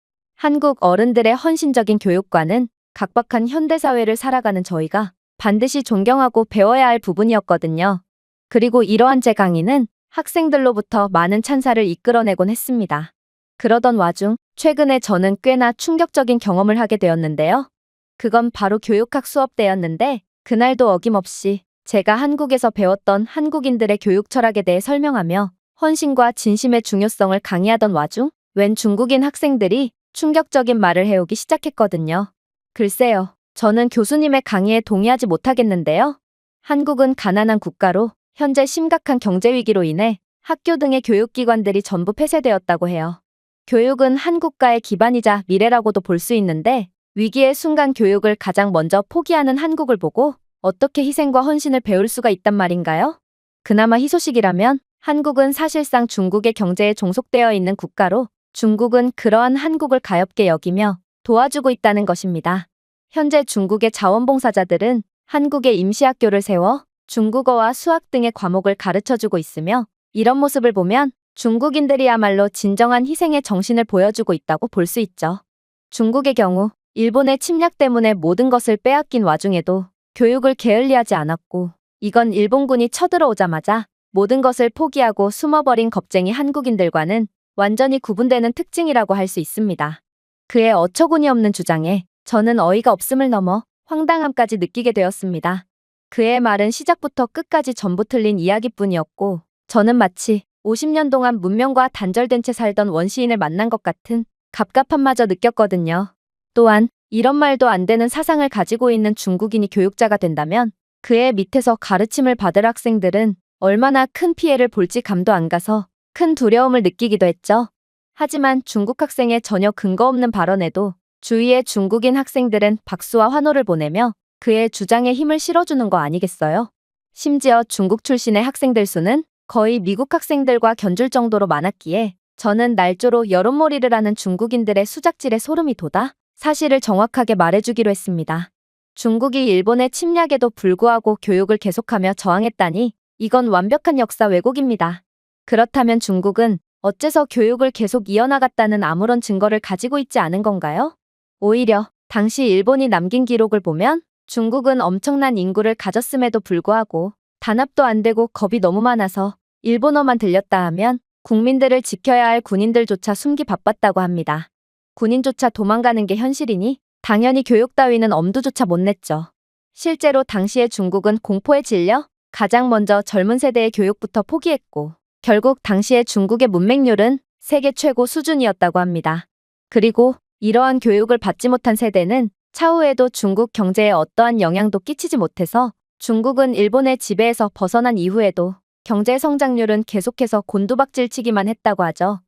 한국 어른들의 헌신적인 교육과는 각박한 현대사회를 살아가는 저희가 반드시 존경하고 배워야 할 부분이었거든요. 그리고 이러한 제 강의는 학생들로부터 많은 찬사를 이끌어내곤 했습니다. 그러던 와중 최근에 저는 꽤나 충격적인 경험을 하게 되었는데요. 그건 바로 교육학 수업 때였는데 그날도 어김없이 제가 한국에서 배웠던 한국인들의 교육 철학에 대해 설명하며 헌신과 진심의 중요성을 강의하던 와중 웬 중국인 학생들이 충격적인 말을 해오기 시작했거든요. 글쎄요, 저는 교수님의 강의에 동의하지 못하겠는데요. 한국은 가난한 국가로 현재 심각한 경제 위기로 인해 학교 등의 교육기관들이 전부 폐쇄되었다고 해요. 교육은 한 국가의 기반이자 미래라고도 볼 수 있는데 위기의 순간 교육을 가장 먼저 포기하는 한국을 보고 어떻게 희생과 헌신을 배울 수가 있단 말인가요? 그나마 희소식이라면 한국은 사실상 중국의 경제에 종속되어 있는 국가로 중국은 그러한 한국을 가엾게 여기며 도와주고 있다는 것입니다. 현재 중국의 자원봉사자들은 한국에 임시학교를 세워 중국어와 수학 등의 과목을 가르쳐주고 있으며 이런 모습을 보면 중국인들이야말로 진정한 희생의 정신을 보여주고 있다고 볼 수 있죠. 중국의 경우 일본의 침략 때문에 모든 것을 빼앗긴 와중에도 교육을 게을리하지 않았고 이건 일본군이 쳐들어오자마자 모든 것을 포기하고 숨어버린 겁쟁이 한국인들과는 완전히 구분되는 특징이라고 할 수 있습니다. 그의 어처구니 없는 주장에 저는 어이가 없음을 넘어 황당함까지 느끼게 되었습니다. 그의 말은 시작부터 끝까지 전부 틀린 이야기뿐이었고 저는 마치 50년 동안 문명과 단절된 채 살던 원시인을 만난 것 같은 갑갑함마저 느꼈거든요. 또한 이런 말도 안 되는 사상을 가지고 있는 중국인이 교육자가 된다면 그의 밑에서 가르침을 받을 학생들은 얼마나 큰 피해를 볼지 감도 안 가서 큰 두려움을 느끼기도 했죠. 하지만 중국 학생의 전혀 근거 없는 발언에도 주위의 중국인 학생들은 박수와 환호를 보내며 그의 주장에 힘을 실어주는 거 아니겠어요? 심지어 중국 출신의 학생들 수는 거의 미국 학생들과 견줄 정도로 많았기에 저는 날조로 여론몰이를 하는 중국인들의 수작질에 소름이 돋아 사실을 정확하게 말해주기로 했습니다. 중국이 일본의 침략에도 불구하고 교육을 계속하며 저항했다니 이건 완벽한 역사 왜곡입니다. 그렇다면 중국은 어째서 교육을 계속 이어나갔다는 아무런 증거를 가지고 있지 않은 건가요? 오히려 당시 일본이 남긴 기록을 보면 중국은 엄청난 인구를 가졌음에도 불구하고 단합도 안 되고 겁이 너무 많아서 일본어만 들렸다 하면 국민들을 지켜야 할 군인들조차 숨기 바빴다고 합니다. 군인조차 도망가는 게 현실이니 당연히 교육 따위는 엄두조차 못 냈죠. 실제로 당시의 중국은 공포에 질려 가장 먼저 젊은 세대의 교육부터 포기했고 결국 당시의 중국의 문맹률은 세계 최고 수준이었다고 합니다. 그리고 이러한 교육을 받지 못한 세대는 차후에도 중국 경제에 어떠한 영향도 끼치지 못해서 중국은 일본의 지배에서 벗어난 이후에도 경제 성장률은 계속해서 곤두박질치기만 했다고 하죠.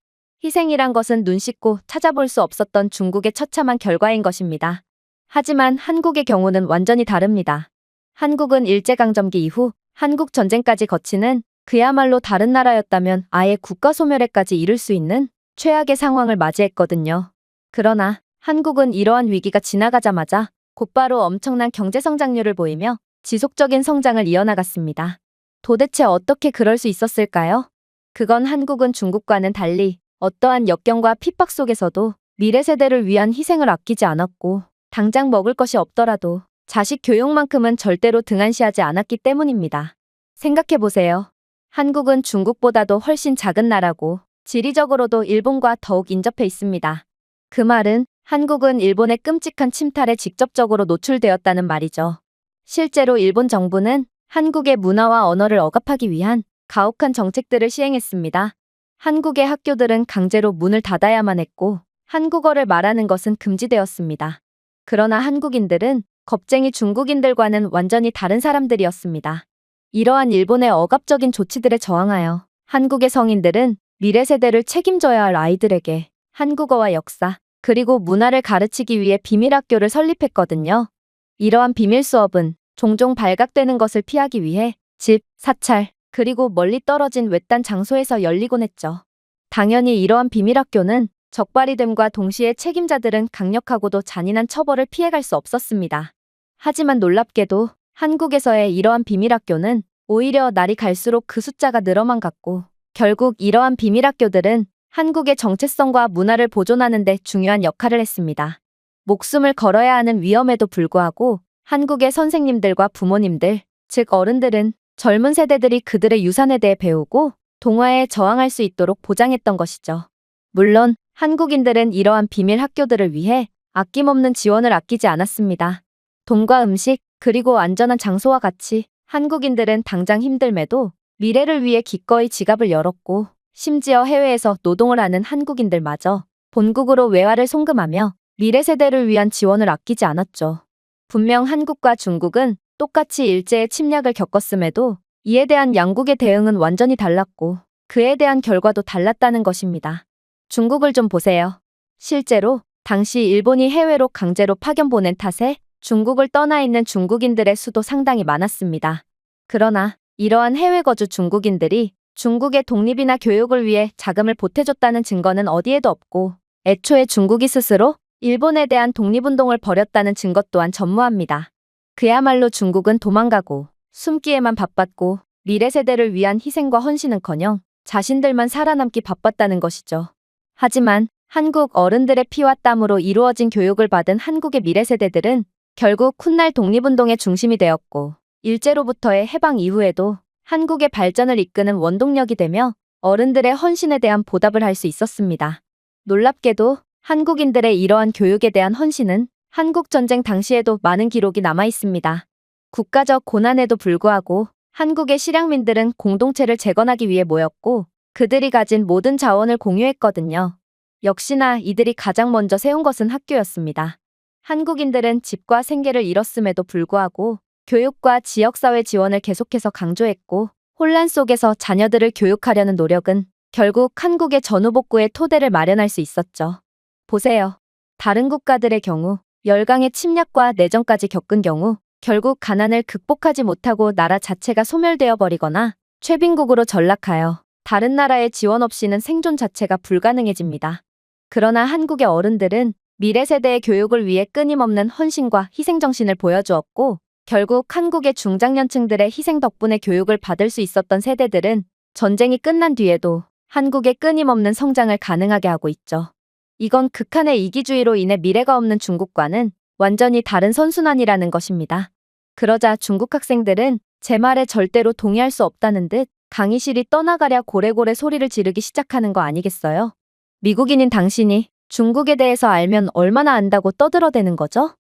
희생이란 것은 눈 씻고 찾아볼 수 없었던 중국의 처참한 결과인 것입니다. 하지만 한국의 경우는 완전히 다릅니다. 한국은 일제강점기 이후 한국 전쟁까지 거치는 그야말로 다른 나라였다면 아예 국가 소멸에까지 이를 수 있는 최악의 상황을 맞이했거든요. 그러나 한국은 이러한 위기가 지나가자마자 곧바로 엄청난 경제 성장률을 보이며 지속적인 성장을 이어나갔습니다. 도대체 어떻게 그럴 수 있었을까요? 그건 한국은 중국과는 달리 어떠한 역경과 핍박 속에서도 미래 세대를 위한 희생을 아끼지 않았고 당장 먹을 것이 없더라도 자식 교육만큼은 절대로 등한시하지 않았기 때문입니다. 생각해보세요. 한국은 중국보다도 훨씬 작은 나라고 지리적으로도 일본과 더욱 인접해 있습니다. 그 말은 한국은 일본의 끔찍한 침탈에 직접적으로 노출되었다는 말이죠. 실제로 일본 정부는 한국의 문화와 언어를 억압하기 위한 가혹한 정책들을 시행했습니다. 한국의 학교들은 강제로 문을 닫아야만 했고 한국어를 말하는 것은 금지되었습니다. 그러나 한국인들은 겁쟁이 중국인들과는 완전히 다른 사람들이었습니다. 이러한 일본의 억압적인 조치들에 저항하여 한국의 성인들은 미래 세대를 책임져야 할 아이들에게 한국어와 역사, 그리고 문화를 가르치기 위해 비밀학교를 설립했거든요. 이러한 비밀 수업은 종종 발각되는 것을 피하기 위해 집, 사찰, 그리고 멀리 떨어진 외딴 장소에서 열리곤 했죠. 당연히 이러한 비밀학교는 적발이 됨과 동시에 책임자들은 강력하고도 잔인한 처벌을 피해갈 수 없었습니다. 하지만 놀랍게도 한국에서의 이러한 비밀학교는 오히려 날이 갈수록 그 숫자가 늘어만 갔고 결국 이러한 비밀학교들은 한국의 정체성과 문화를 보존하는 데 중요한 역할을 했습니다. 목숨을 걸어야 하는 위험에도 불구하고 한국의 선생님들과 부모님들, 즉 어른들은 젊은 세대들이 그들의 유산에 대해 배우고 동화에 저항할 수 있도록 보장했던 것이죠. 물론 한국인들은 이러한 비밀 학교들을 위해 아낌없는 지원을 아끼지 않았습니다. 돈과 음식, 그리고 안전한 장소와 같이 한국인들은 당장 힘들매도 미래를 위해 기꺼이 지갑을 열었고, 심지어 해외에서 노동을 하는 한국인들마저 본국으로 외화를 송금하며 미래 세대를 위한 지원을 아끼지 않았죠. 분명 한국과 중국은 똑같이 일제의 침략을 겪었음에도 이에 대한 양국의 대응은 완전히 달랐고 그에 대한 결과도 달랐다는 것입니다. 중국을 좀 보세요. 실제로 당시 일본이 해외로 강제로 파견 보낸 탓에 중국을 떠나 있는 중국인들의 수도 상당히 많았습니다. 그러나 이러한 해외 거주 중국인들이 중국의 독립이나 교육을 위해 자금을 보태줬다는 증거는 어디에도 없고, 애초에 중국이 스스로 일본에 대한 독립운동을 벌였다는 증거 또한 전무합니다. 그야말로 중국은 도망가고 숨기에만 바빴고 미래 세대를 위한 희생과 헌신은커녕 자신들만 살아남기 바빴다는 것이죠. 하지만 한국 어른들의 피와 땀으로 이루어진 교육을 받은 한국의 미래 세대들은 결국 훗날 독립운동의 중심이 되었고, 일제로부터의 해방 이후에도 한국의 발전을 이끄는 원동력이 되며 어른들의 헌신에 대한 보답을 할 수 있었습니다. 놀랍게도 한국인들의 이러한 교육에 대한 헌신은 한국전쟁 당시에도 많은 기록이 남아 있습니다. 국가적 고난에도 불구하고 한국의 실향민들은 공동체를 재건하기 위해 모였고 그들이 가진 모든 자원을 공유했거든요. 역시나 이들이 가장 먼저 세운 것은 학교였습니다. 한국인들은 집과 생계를 잃었음에도 불구하고 교육과 지역사회 지원을 계속해서 강조했고, 혼란 속에서 자녀들을 교육하려는 노력은 결국 한국의 전후복구의 토대를 마련할 수 있었죠. 보세요. 다른 국가들의 경우 열강의 침략과 내전까지 겪은 경우 결국 가난을 극복하지 못하고 나라 자체가 소멸되어 버리거나 최빈국으로 전락하여 다른 나라의 지원 없이는 생존 자체가 불가능해집니다. 그러나 한국의 어른들은 미래 세대의 교육을 위해 끊임없는 헌신과 희생정신을 보여주었고, 결국 한국의 중장년층들의 희생 덕분에 교육을 받을 수 있었던 세대들은 전쟁이 끝난 뒤에도 한국의 끊임없는 성장을 가능하게 하고 있죠. 이건 극한의 이기주의로 인해 미래가 없는 중국과는 완전히 다른 선순환이라는 것입니다. 그러자 중국 학생들은 제 말에 절대로 동의할 수 없다는 듯 강의실이 떠나가랴 고래고래 소리를 지르기 시작하는 거 아니겠어요? 미국인인 당신이 중국에 대해서 알면 얼마나 안다고 떠들어대는 거죠?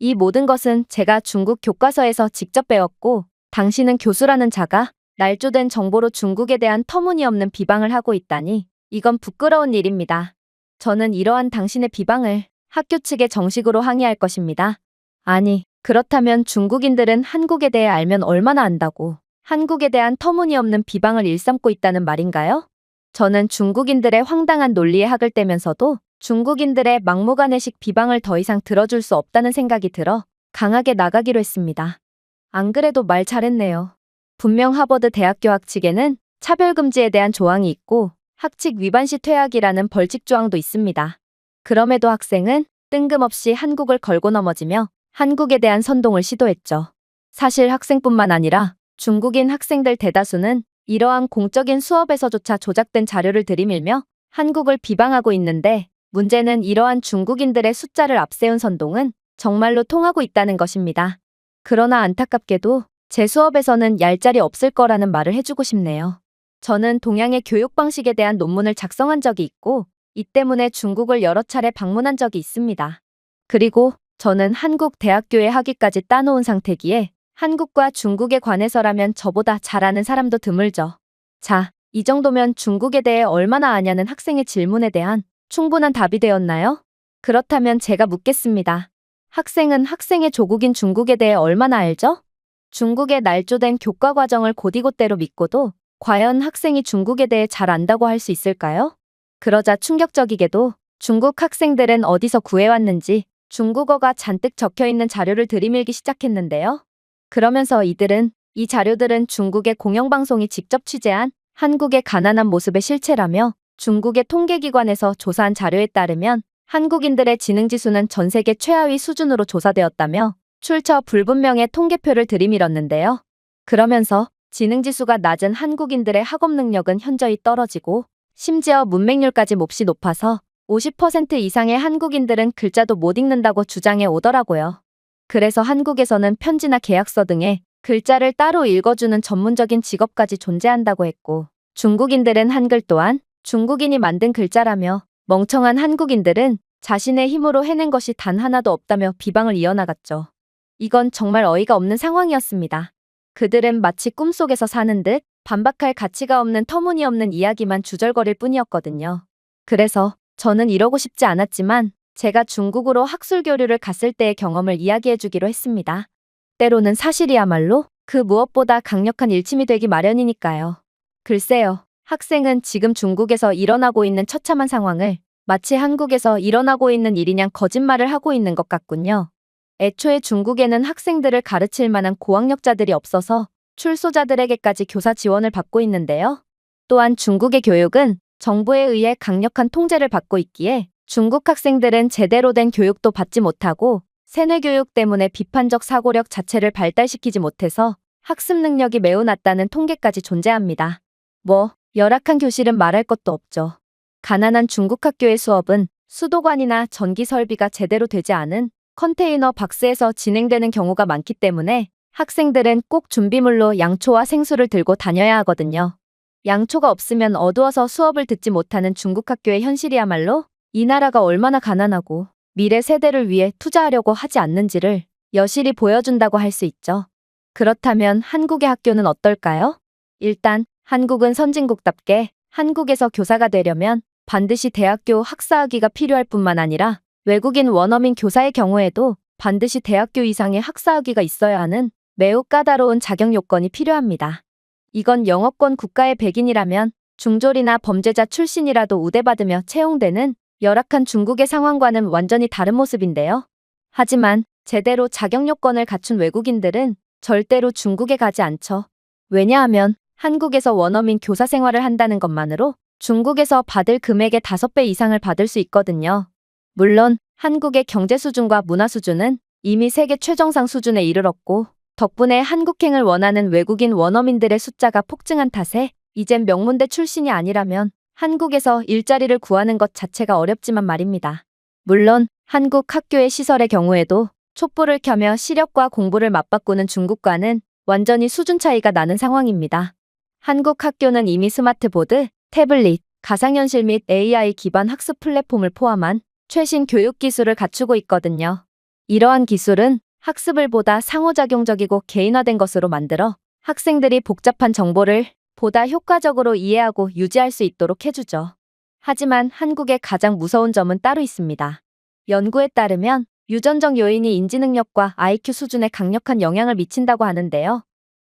이 모든 것은 제가 중국 교과서에서 직접 배웠고, 당신은 교수라는 자가 날조된 정보로 중국에 대한 터무니없는 비방을 하고 있다니 이건 부끄러운 일입니다. 저는 이러한 당신의 비방을 학교 측에 정식으로 항의할 것입니다. 아니, 그렇다면 중국인들은 한국에 대해 알면 얼마나 안다고 한국에 대한 터무니없는 비방을 일삼고 있다는 말인가요? 저는 중국인들의 황당한 논리에 학을 떼면서도 중국인들의 막무가내식 비방을 더 이상 들어줄 수 없다는 생각이 들어 강하게 나가기로 했습니다. 안 그래도 말 잘했네요. 분명 하버드 대학교 학칙에는 차별금지에 대한 조항이 있고 학칙 위반 시 퇴학이라는 벌칙 조항도 있습니다. 그럼에도 학생은 뜬금없이 한국을 걸고 넘어지며 한국에 대한 선동을 시도했죠. 사실 학생뿐만 아니라 중국인 학생들 대다수는 이러한 공적인 수업에서조차 조작된 자료를 들이밀며 한국을 비방하고 있는데, 문제는 이러한 중국인들의 숫자를 앞세운 선동은 정말로 통하고 있다는 것입니다. 그러나 안타깝게도 제 수업에서는 얄짤이 없을 거라는 말을 해주고 싶네요. 저는 동양의 교육 방식에 대한 논문을 작성한 적이 있고, 이 때문에 중국을 여러 차례 방문한 적이 있습니다. 그리고 저는 한국 대학교에 학위까지 따놓은 상태기에 한국과 중국에 관해서라면 저보다 잘 아는 사람도 드물죠. 자, 이 정도면 중국에 대해 얼마나 아냐는 학생의 질문에 대한 충분한 답이 되었나요? 그렇다면 제가 묻겠습니다. 학생은 학생의 조국인 중국에 대해 얼마나 알죠? 중국의 날조된 교과 과정을 곧이곧대로 믿고도 과연 학생이 중국에 대해 잘 안다고 할 수 있을까요? 그러자 충격적이게도 중국 학생들은 어디서 구해왔는지 중국어가 잔뜩 적혀있는 자료를 들이밀기 시작했는데요. 그러면서 이들은 이 자료들은 중국의 공영방송이 직접 취재한 한국의 가난한 모습의 실체라며, 중국의 통계기관에서 조사한 자료에 따르면 한국인들의 지능지수는 전 세계 최하위 수준으로 조사되었다며 출처 불분명의 통계표를 들이밀었는데요. 그러면서 지능지수가 낮은 한국인들의 학업 능력은 현저히 떨어지고 심지어 문맹률까지 몹시 높아서 50% 이상의 한국인들은 글자도 못 읽는다고 주장해 오더라고요. 그래서 한국에서는 편지나 계약서 등의 글자를 따로 읽어주는 전문적인 직업까지 존재한다고 했고, 중국인들은 한글 또한 중국인이 만든 글자라며 멍청한 한국인들은 자신의 힘으로 해낸 것이 단 하나도 없다며 비방을 이어나갔죠. 이건 정말 어이가 없는 상황이었습니다. 그들은 마치 꿈속에서 사는 듯 반박할 가치가 없는 터무니없는 이야기만 주절거릴 뿐이었거든요. 그래서 저는 이러고 싶지 않았지만 제가 중국으로 학술 교류를 갔을 때의 경험을 이야기해주기로 했습니다. 때로는 사실이야말로 그 무엇보다 강력한 일침이 되기 마련이니까요. 글쎄요, 학생은 지금 중국에서 일어나고 있는 처참한 상황을 마치 한국에서 일어나고 있는 일이냥 거짓말을 하고 있는 것 같군요. 애초에 중국에는 학생들을 가르칠 만한 고학력자들이 없어서 출소자들에게까지 교사 지원을 받고 있는데요. 또한 중국의 교육은 정부에 의해 강력한 통제를 받고 있기에 중국 학생들은 제대로 된 교육도 받지 못하고 세뇌 교육 때문에 비판적 사고력 자체를 발달시키지 못해서 학습 능력이 매우 낮다는 통계까지 존재합니다. 열악한 교실은 말할 것도 없죠. 가난한 중국 학교의 수업은 수도관이나 전기 설비가 제대로 되지 않은 컨테이너 박스에서 진행되는 경우가 많기 때문에 학생들은 꼭 준비물로 양초와 생수를 들고 다녀야 하거든요. 양초가 없으면 어두워서 수업을 듣지 못하는 중국 학교의 현실이야말로 이 나라가 얼마나 가난하고 미래 세대를 위해 투자하려고 하지 않는지를 여실히 보여준다고 할 수 있죠. 그렇다면 한국의 학교는 어떨까요? 일단 한국은 선진국답게 한국에서 교사가 되려면 반드시 대학교 학사학위가 필요할 뿐만 아니라 외국인 원어민 교사의 경우에도 반드시 대학교 이상의 학사학위가 있어야 하는 매우 까다로운 자격 요건이 필요합니다. 이건 영어권 국가의 백인이라면 중졸이나 범죄자 출신이라도 우대받으며 채용되는 열악한 중국의 상황과는 완전히 다른 모습인데요. 하지만 제대로 자격 요건을 갖춘 외국인들은 절대로 중국에 가지 않죠. 왜냐하면 한국에서 원어민 교사 생활을 한다는 것만으로 중국에서 받을 금액의 5배 이상을 받을 수 있거든요. 물론 한국의 경제 수준과 문화 수준은 이미 세계 최정상 수준에 이르렀고 덕분에 한국행을 원하는 외국인 원어민들의 숫자가 폭증한 탓에 이젠 명문대 출신이 아니라면 한국에서 일자리를 구하는 것 자체가 어렵지만 말입니다. 물론 한국 학교의 시설의 경우에도 촛불을 켜며 시력과 공부를 맞바꾸는 중국과는 완전히 수준 차이가 나는 상황입니다. 한국 학교는 이미 스마트보드, 태블릿, 가상현실 및 AI 기반 학습 플랫폼을 포함한 최신 교육 기술을 갖추고 있거든요. 이러한 기술은 학습을 보다 상호작용적이고 개인화된 것으로 만들어 학생들이 복잡한 정보를 보다 효과적으로 이해하고 유지할 수 있도록 해주죠. 하지만 한국의 가장 무서운 점은 따로 있습니다. 연구에 따르면 유전적 요인이 인지능력과 IQ 수준에 강력한 영향을 미친다고 하는데요.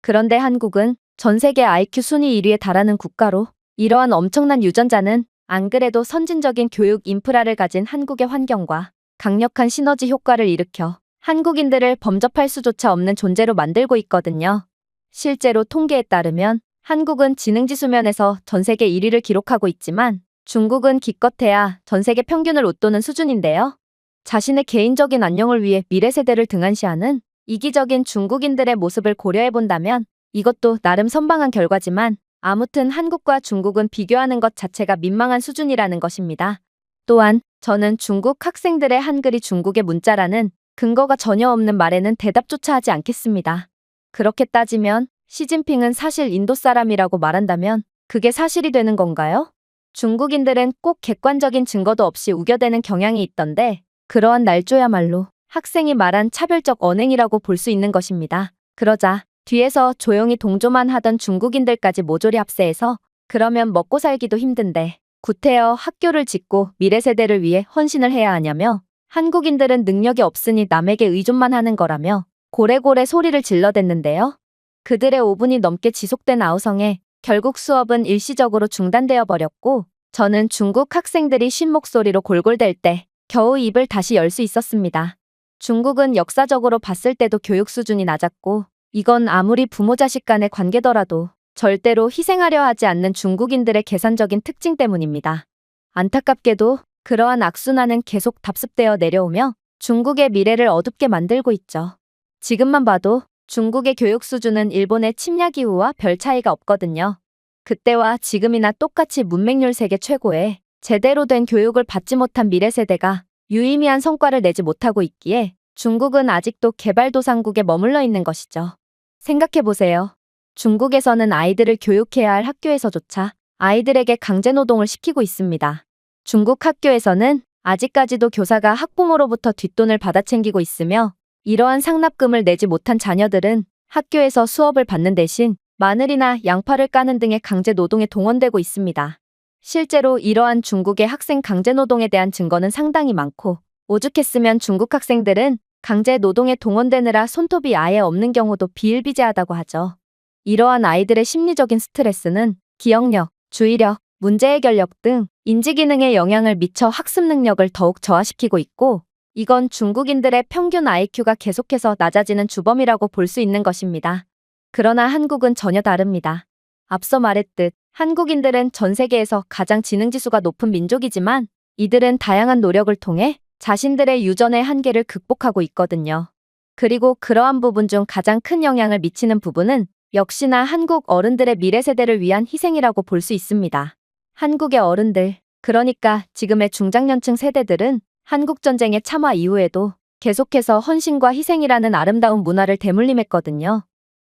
그런데 한국은 전 세계 IQ 순위 1위에 달하는 국가로 이러한 엄청난 유전자는 안 그래도 선진적인 교육 인프라를 가진 한국의 환경과 강력한 시너지 효과를 일으켜 한국인들을 범접할 수조차 없는 존재로 만들고 있거든요. 실제로 통계에 따르면 한국은 지능지수 면에서 전 세계 1위를 기록하고 있지만 중국은 기껏해야 전 세계 평균을 웃도는 수준인데요. 자신의 개인적인 안녕을 위해 미래 세대를 등한시하는 이기적인 중국인들의 모습을 고려해본다면 이것도 나름 선방한 결과지만 아무튼 한국과 중국은 비교하는 것 자체가 민망한 수준이라는 것입니다. 또한 저는 중국 학생들의 한글이 중국의 문자라는 근거가 전혀 없는 말에는 대답조차 하지 않겠습니다. 그렇게 따지면 시진핑은 사실 인도 사람이라고 말한다면 그게 사실이 되는 건가요? 중국인들은 꼭 객관적인 증거도 없이 우겨대는 경향이 있던데 그러한 날조야말로 학생이 말한 차별적 언행이라고 볼 수 있는 것입니다. 그러자 뒤에서 조용히 동조만 하던 중국인들까지 모조리 합세해서 그러면 먹고 살기도 힘든데 구태여 학교를 짓고 미래 세대를 위해 헌신을 해야 하냐며 한국인들은 능력이 없으니 남에게 의존만 하는 거라며 고래고래 소리를 질러댔는데요. 그들의 5분이 넘게 지속된 아우성에 결국 수업은 일시적으로 중단되어 버렸고 저는 중국 학생들이 쉰 목소리로 골골댈 때 겨우 입을 다시 열 수 있었습니다. 중국은 역사적으로 봤을 때도 교육 수준이 낮았고 이건 아무리 부모 자식 간의 관계더라도 절대로 희생하려 하지 않는 중국인들의 계산적인 특징 때문입니다. 안타깝게도 그러한 악순환은 계속 답습되어 내려오며 중국의 미래를 어둡게 만들고 있죠. 지금만 봐도 중국의 교육 수준은 일본의 침략 이후와 별 차이가 없거든요. 그때와 지금이나 똑같이 문맹률 세계 최고의 제대로 된 교육을 받지 못한 미래 세대가 유의미한 성과를 내지 못하고 있기에 중국은 아직도 개발도상국에 머물러 있는 것이죠. 생각해보세요. 중국에서는 아이들을 교육해야 할 학교에서조차 아이들에게 강제노동을 시키고 있습니다. 중국 학교에서는 아직까지도 교사가 학부모로부터 뒷돈을 받아 챙기고 있으며 이러한 상납금을 내지 못한 자녀들은 학교에서 수업을 받는 대신 마늘이나 양파를 까는 등의 강제노동에 동원되고 있습니다. 실제로 이러한 중국의 학생 강제노동에 대한 증거는 상당히 많고 오죽했으면 중국 학생들은 강제노동에 동원되느라 손톱이 아예 없는 경우도 비일비재하다고 하죠. 이러한 아이들의 심리적인 스트레스는 기억력, 주의력, 문제해결력 등 인지기능에 영향을 미쳐 학습 능력을 더욱 저하시키고 있고 이건 중국인들의 평균 IQ가 계속해서 낮아지는 주범이라고 볼 수 있는 것입니다. 그러나 한국은 전혀 다릅니다. 앞서 말했듯 한국인들은 전 세계에서 가장 지능지수가 높은 민족이지만 이들은 다양한 노력을 통해 자신들의 유전의 한계를 극복하고 있거든요. 그리고 그러한 부분 중 가장 큰 영향을 미치는 부분은 역시나 한국 어른들의 미래 세대를 위한 희생이라고 볼 수 있습니다. 한국의 어른들, 그러니까 지금의 중장년층 세대들은 한국전쟁의 참화 이후에도 계속해서 헌신과 희생이라는 아름다운 문화를 대물림했거든요.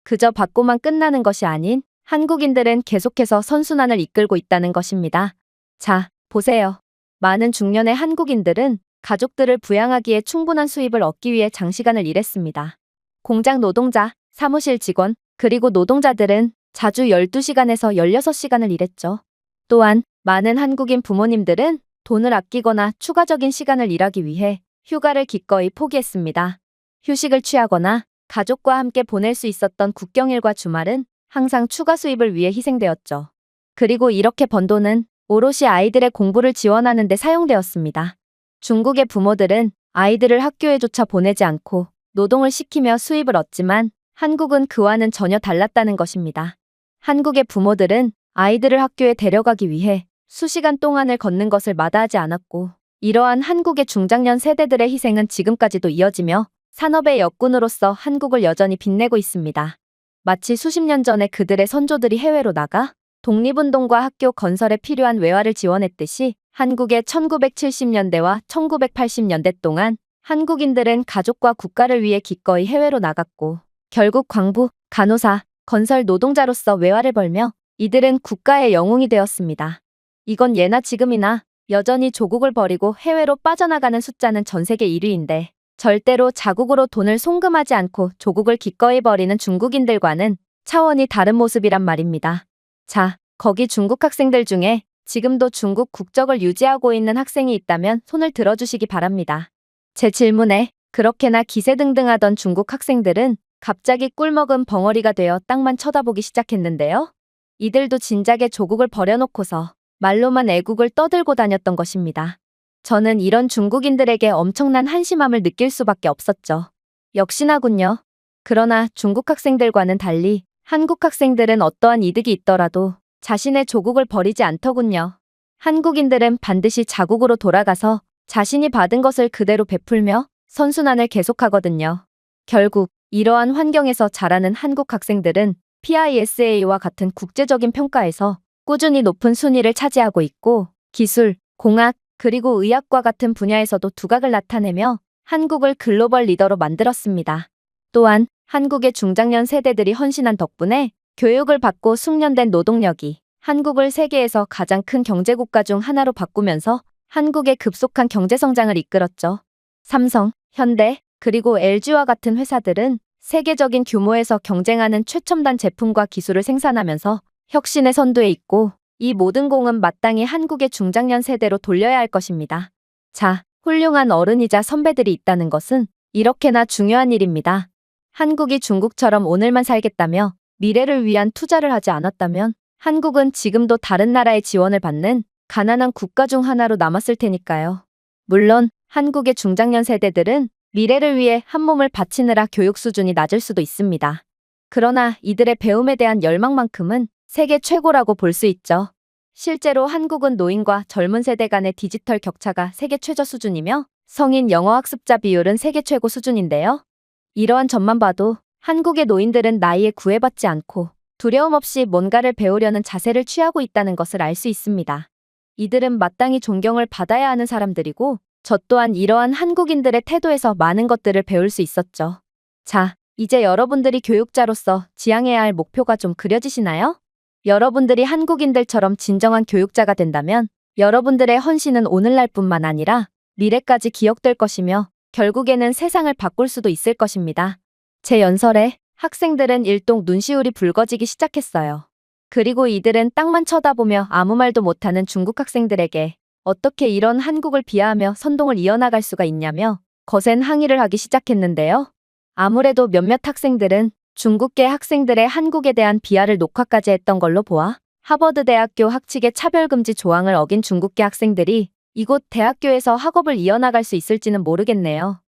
그저 받고만 끝나는 것이 아닌 한국인들은 계속해서 선순환을 이끌고 있다는 것입니다. 자, 보세요. 많은 중년의 한국인들은 가족들을 부양하기에 충분한 수입을 얻기 위해 장시간을 일했습니다. 공장 노동자, 사무실 직원, 그리고 노동자들은 자주 12시간에서 16시간을 일했죠. 또한 많은 한국인 부모님들은 돈을 아끼거나 추가적인 시간을 일하기 위해 휴가를 기꺼이 포기했습니다. 휴식을 취하거나 가족과 함께 보낼 수 있었던 국경일과 주말은 항상 추가 수입을 위해 희생되었죠. 그리고 이렇게 번 돈은 오롯이 아이들의 공부를 지원하는 데 사용되었습니다. 중국의 부모들은 아이들을 학교에조차 보내지 않고 노동을 시키며 수입을 얻지만 한국은 그와는 전혀 달랐다는 것입니다. 한국의 부모들은 아이들을 학교에 데려가기 위해 수시간 동안을 걷는 것을 마다하지 않았고 이러한 한국의 중장년 세대들의 희생은 지금까지도 이어지며 산업의 역군으로서 한국을 여전히 빛내고 있습니다. 마치 수십 년 전에 그들의 선조들이 해외로 나가 독립운동과 학교 건설에 필요한 외화를 지원했듯이 한국의 1970년대와 1980년대 동안 한국인들은 가족과 국가를 위해 기꺼이 해외로 나갔고 결국 광부, 간호사, 건설 노동자로서 외화를 벌며 이들은 국가의 영웅이 되었습니다. 이건 예나 지금이나 여전히 조국을 버리고 해외로 빠져나가는 숫자는 전 세계 1위인데 절대로 자국으로 돈을 송금하지 않고 조국을 기꺼이 버리는 중국인들과는 차원이 다른 모습이란 말입니다. 자, 거기 중국 학생들 중에 지금도 중국 국적을 유지하고 있는 학생이 있다면 손을 들어주시기 바랍니다. 제 질문에 그렇게나 기세등등하던 중국 학생들은 갑자기 꿀먹은 벙어리가 되어 땅만 쳐다보기 시작했는데요. 이들도 진작에 조국을 버려놓고서 말로만 애국을 떠들고 다녔던 것입니다. 저는 이런 중국인들에게 엄청난 한심함을 느낄 수밖에 없었죠. 역시나군요. 그러나 중국 학생들과는 달리 한국 학생들은 어떠한 이득이 있더라도 자신의 조국을 버리지 않더군요. 한국인들은 반드시 자국으로 돌아가서 자신이 받은 것을 그대로 베풀며 선순환을 계속하거든요. 결국 이러한 환경에서 자라는 한국 학생들은 PISA와 같은 국제적인 평가에서 꾸준히 높은 순위를 차지하고 있고 기술, 공학, 그리고 의학과 같은 분야에서도 두각을 나타내며 한국을 글로벌 리더로 만들었습니다. 또한 한국의 중장년 세대들이 헌신한 덕분에 교육을 받고 숙련된 노동력이 한국을 세계에서 가장 큰 경제국가 중 하나로 바꾸면서 한국의 급속한 경제성장을 이끌었죠. 삼성, 현대, 그리고 LG와 같은 회사들은 세계적인 규모에서 경쟁하는 최첨단 제품과 기술을 생산하면서 혁신의 선두에 있고 이 모든 공은 마땅히 한국의 중장년 세대로 돌려야 할 것입니다. 자, 훌륭한 어른이자 선배들이 있다는 것은 이렇게나 중요한 일입니다. 한국이 중국처럼 오늘만 살겠다며 미래를 위한 투자를 하지 않았다면 한국은 지금도 다른 나라의 지원을 받는 가난한 국가 중 하나로 남았을 테니까요. 물론 한국의 중장년 세대들은 미래를 위해 한 몸을 바치느라 교육 수준이 낮을 수도 있습니다. 그러나 이들의 배움에 대한 열망만큼은 세계 최고라고 볼 수 있죠. 실제로 한국은 노인과 젊은 세대 간의 디지털 격차가 세계 최저 수준이며 성인 영어 학습자 비율은 세계 최고 수준인데요. 이러한 점만 봐도 한국의 노인들은 나이에 구애받지 않고 두려움 없이 뭔가를 배우려는 자세를 취하고 있다는 것을 알 수 있습니다. 이들은 마땅히 존경을 받아야 하는 사람들이고, 저 또한 이러한 한국인들의 태도에서 많은 것들을 배울 수 있었죠. 자, 이제 여러분들이 교육자로서 지향해야 할 목표가 좀 그려지시나요? 여러분들이 한국인들처럼 진정한 교육자가 된다면 여러분들의 헌신은 오늘날뿐만 아니라 미래까지 기억될 것이며 결국에는 세상을 바꿀 수도 있을 것입니다. 제 연설에 학생들은 일동 눈시울이 붉어지기 시작했어요. 그리고 이들은 땅만 쳐다보며 아무 말도 못하는 중국 학생들에게 어떻게 이런 한국을 비하하며 선동을 이어나갈 수가 있냐며 거센 항의를 하기 시작했는데요. 아무래도 몇몇 학생들은 중국계 학생들의 한국에 대한 비하를 녹화까지 했던 걸로 보아 하버드 대학교 학칙의 차별금지 조항을 어긴 중국계 학생들이 이곳 대학교에서 학업을 이어나갈 수 있을지는 모르겠네요.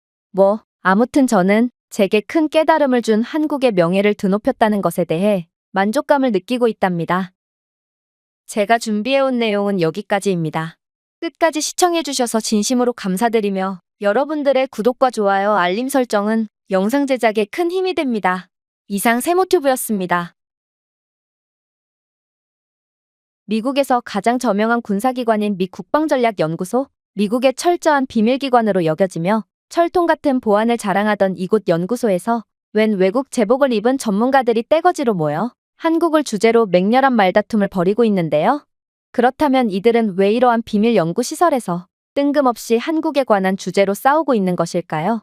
아무튼 저는 제게 큰 깨달음을 준 한국의 명예를 드높였다는 것에 대해 만족감을 느끼고 있답니다. 제가 준비해온 내용은 여기까지입니다. 끝까지 시청해주셔서 진심으로 감사드리며 여러분들의 구독과 좋아요, 알림 설정은 영상 제작에 큰 힘이 됩니다. 이상 세모튜브였습니다. 미국에서 가장 저명한 군사기관인 미 국방전략연구소, 미국의 철저한 비밀기관으로 여겨지며 철통 같은 보안을 자랑하던 이곳 연구소에서 웬 외국 제복을 입은 전문가들이 떼거지로 모여 한국을 주제로 맹렬한 말다툼을 벌이고 있는데요. 그렇다면 이들은 왜 이러한 비밀 연구시설에서 뜬금없이 한국에 관한 주제로 싸우고 있는 것일까요?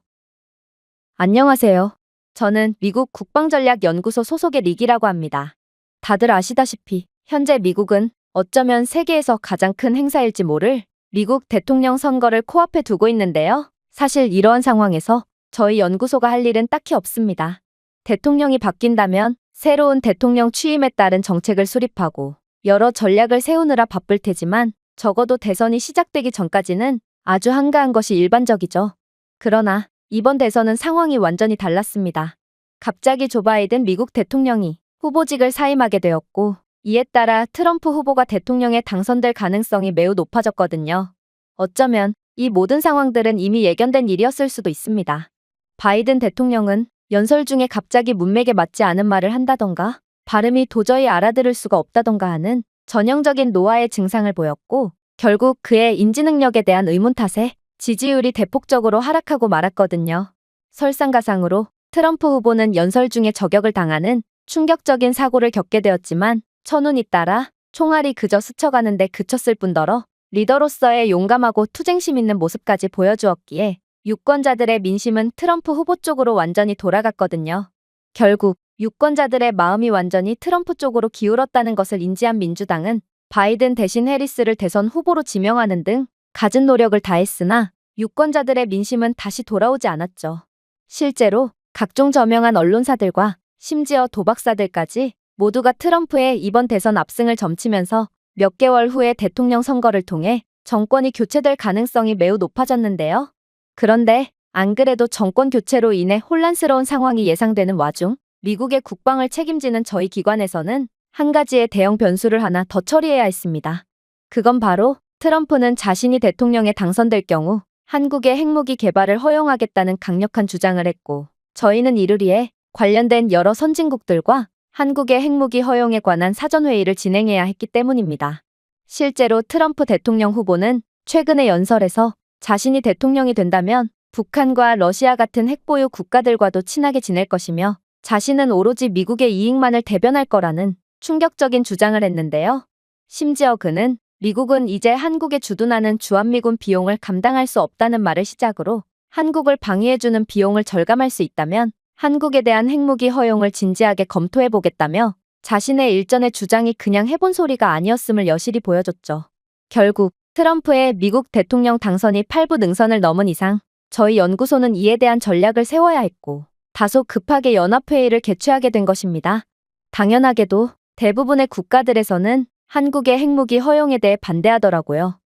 안녕하세요. 저는 미국 국방전략연구소 소속의 릭이라고 합니다. 다들 아시다시피 현재 미국은 어쩌면 세계에서 가장 큰 행사일지 모를 미국 대통령 선거를 코앞에 두고 있는데요. 사실 이러한 상황에서 저희 연구소가 할 일은 딱히 없습니다. 대통령이 바뀐다면 새로운 대통령 취임에 따른 정책을 수립하고 여러 전략을 세우느라 바쁠 테지만 적어도 대선이 시작되기 전까지는 아주 한가한 것이 일반적이죠. 그러나 이번 대선은 상황이 완전히 달랐습니다. 갑자기 조 바이든 미국 대통령이 후보직을 사임하게 되었고 이에 따라 트럼프 후보가 대통령에 당선될 가능성이 매우 높아졌거든요. 어쩌면 이 모든 상황들은 이미 예견된 일이었을 수도 있습니다. 바이든 대통령은 연설 중에 갑자기 문맥에 맞지 않은 말을 한다던가 발음이 도저히 알아들을 수가 없다던가 하는 전형적인 노화의 증상을 보였고 결국 그의 인지 능력에 대한 의문 탓에 지지율이 대폭적으로 하락하고 말았거든요. 설상가상으로 트럼프 후보는 연설 중에 저격을 당하는 충격적인 사고를 겪게 되었지만 천운이 따라 총알이 그저 스쳐가는 데 그쳤을 뿐더러 리더로서의 용감하고 투쟁심 있는 모습까지 보여주었기에 유권자들의 민심은 트럼프 후보 쪽으로 완전히 돌아갔거든요. 결국 유권자들의 마음이 완전히 트럼프 쪽으로 기울었다는 것을 인지한 민주당은 바이든 대신 해리스를 대선 후보로 지명하는 등 갖은 노력을 다했으나 유권자들의 민심은 다시 돌아오지 않았죠. 실제로 각종 저명한 언론사들과 심지어 도박사들까지 모두가 트럼프의 이번 대선 압승을 점치면서 몇 개월 후에 대통령 선거를 통해 정권이 교체될 가능성이 매우 높아졌는데요. 그런데 안 그래도 정권 교체로 인해 혼란스러운 상황이 예상되는 와중 미국의 국방을 책임지는 저희 기관에서는 한 가지의 대형 변수를 하나 더 처리해야 했습니다. 그건 바로 트럼프는 자신이 대통령에 당선될 경우 한국의 핵무기 개발을 허용하겠다는 강력한 주장을 했고 저희는 이를 위해 관련된 여러 선진국들과 한국의 핵무기 허용에 관한 사전회의를 진행해야 했기 때문입니다. 실제로 트럼프 대통령 후보는 최근의 연설에서 자신이 대통령이 된다면 북한과 러시아 같은 핵보유 국가들과도 친하게 지낼 것이며 자신은 오로지 미국의 이익만을 대변할 거라는 충격적인 주장을 했는데요. 심지어 그는 미국은 이제 한국에 주둔하는 주한미군 비용을 감당할 수 없다는 말을 시작으로 한국을 방위해주는 비용을 절감할 수 있다면 한국에 대한 핵무기 허용을 진지하게 검토해보겠다며 자신의 일전의 주장이 그냥 해본 소리가 아니었음을 여실히 보여줬죠. 결국 트럼프의 미국 대통령 당선이 팔부능선을 넘은 이상 저희 연구소는 이에 대한 전략을 세워야 했고 다소 급하게 연합회의를 개최하게 된 것입니다. 당연하게도 대부분의 국가들에서는 한국의 핵무기 허용에 대해 반대하더라고요.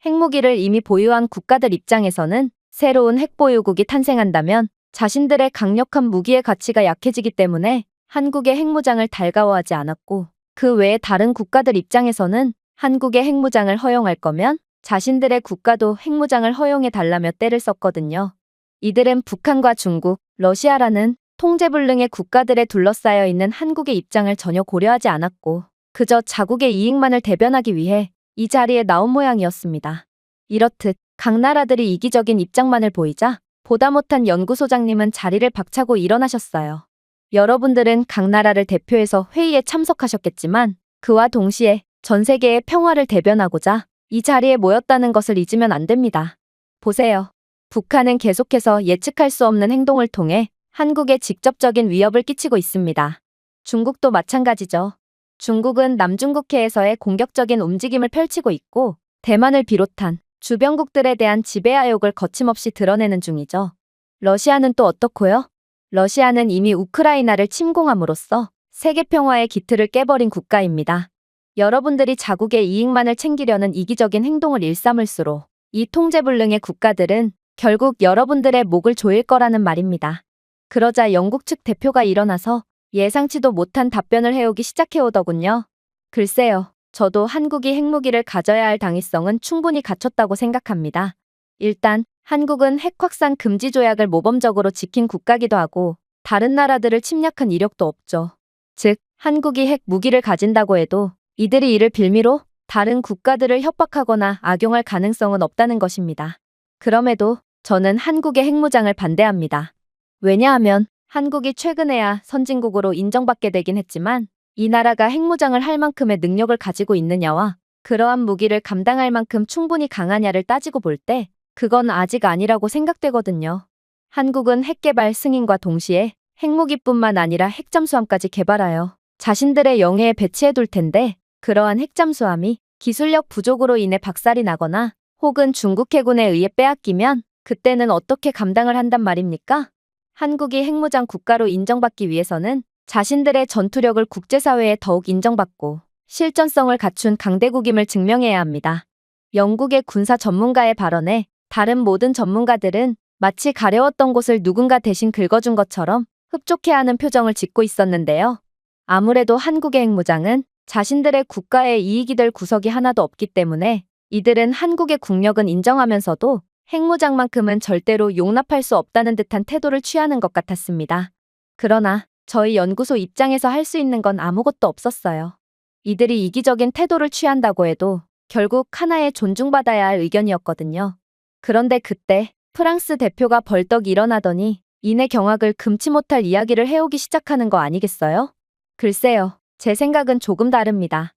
핵무기를 이미 보유한 국가들 입장에서는 새로운 핵보유국이 탄생한다면 자신들의 강력한 무기의 가치가 약해지기 때문에 한국의 핵무장을 달가워하지 않았고 그 외에 다른 국가들 입장에서는 한국의 핵무장을 허용할 거면 자신들의 국가도 핵무장을 허용해 달라며 떼를 썼거든요. 이들은 북한과 중국, 러시아라는 통제불능의 국가들에 둘러싸여 있는 한국의 입장을 전혀 고려하지 않았고 그저 자국의 이익만을 대변하기 위해 이 자리에 나온 모양이었습니다. 이렇듯 각 나라들이 이기적인 입장만을 보이자 보다 못한 연구소장님은 자리를 박차고 일어나셨어요. 여러분들은 각 나라를 대표해서 회의에 참석하셨겠지만 그와 동시에 전 세계의 평화를 대변하고자 이 자리에 모였다는 것을 잊으면 안 됩니다. 보세요. 북한은 계속해서 예측할 수 없는 행동을 통해 한국에 직접적인 위협을 끼치고 있습니다. 중국도 마찬가지죠. 중국은 남중국해에서의 공격적인 움직임을 펼치고 있고 대만을 비롯한 주변국들에 대한 지배하욕을 거침없이 드러내는 중이죠. 러시아는 또 어떻고요? 러시아는 이미 우크라이나를 침공함으로써 세계 평화의 기틀을 깨버린 국가입니다. 여러분들이 자국의 이익만을 챙기려는 이기적인 행동을 일삼을수록 이 통제불능의 국가들은 결국 여러분들의 목을 조일 거라는 말입니다. 그러자 영국 측 대표가 일어나서 예상치도 못한 답변을 해오기 시작해오더군요. 글쎄요. 저도 한국이 핵무기를 가져야 할 당위성은 충분히 갖췄다고 생각합니다. 일단 한국은 핵 확산 금지 조약을 모범적으로 지킨 국가기도 하고 다른 나라들을 침략한 이력도 없죠. 즉, 한국이 핵 무기를 가진다고 해도 이들이 이를 빌미로 다른 국가들을 협박하거나 악용할 가능성은 없다는 것입니다. 그럼에도 저는 한국의 핵무장을 반대합니다. 왜냐하면 한국이 최근에야 선진국으로 인정받게 되긴 했지만 이 나라가 핵무장을 할 만큼의 능력을 가지고 있느냐와 그러한 무기를 감당할 만큼 충분히 강하냐를 따지고 볼 때 그건 아직 아니라고 생각되거든요. 한국은 핵개발 승인과 동시에 핵무기뿐만 아니라 핵잠수함까지 개발하여 자신들의 영해에 배치해둘 텐데 그러한 핵잠수함이 기술력 부족으로 인해 박살이 나거나 혹은 중국 해군에 의해 빼앗기면 그때는 어떻게 감당을 한단 말입니까? 한국이 핵무장 국가로 인정받기 위해서는 자신들의 전투력을 국제사회에 더욱 인정받고 실전성을 갖춘 강대국임을 증명해야 합니다. 영국의 군사 전문가의 발언에 다른 모든 전문가들은 마치 가려웠던 곳을 누군가 대신 긁어준 것처럼 흡족해하는 표정을 짓고 있었는데요. 아무래도 한국의 핵무장은 자신들의 국가의 이익이 될 구석이 하나도 없기 때문에 이들은 한국의 국력은 인정하면서도 핵무장만큼은 절대로 용납할 수 없다는 듯한 태도를 취하는 것 같았습니다. 그러나 저희 연구소 입장에서 할 수 있는 건 아무것도 없었어요. 이들이 이기적인 태도를 취한다고 해도 결국 하나의 존중받아야 할 의견이었거든요. 그런데 그때 프랑스 대표가 벌떡 일어나더니 이내 경악을 금치 못할 이야기를 해오기 시작하는 거 아니겠어요? 글쎄요. 제 생각은 조금 다릅니다.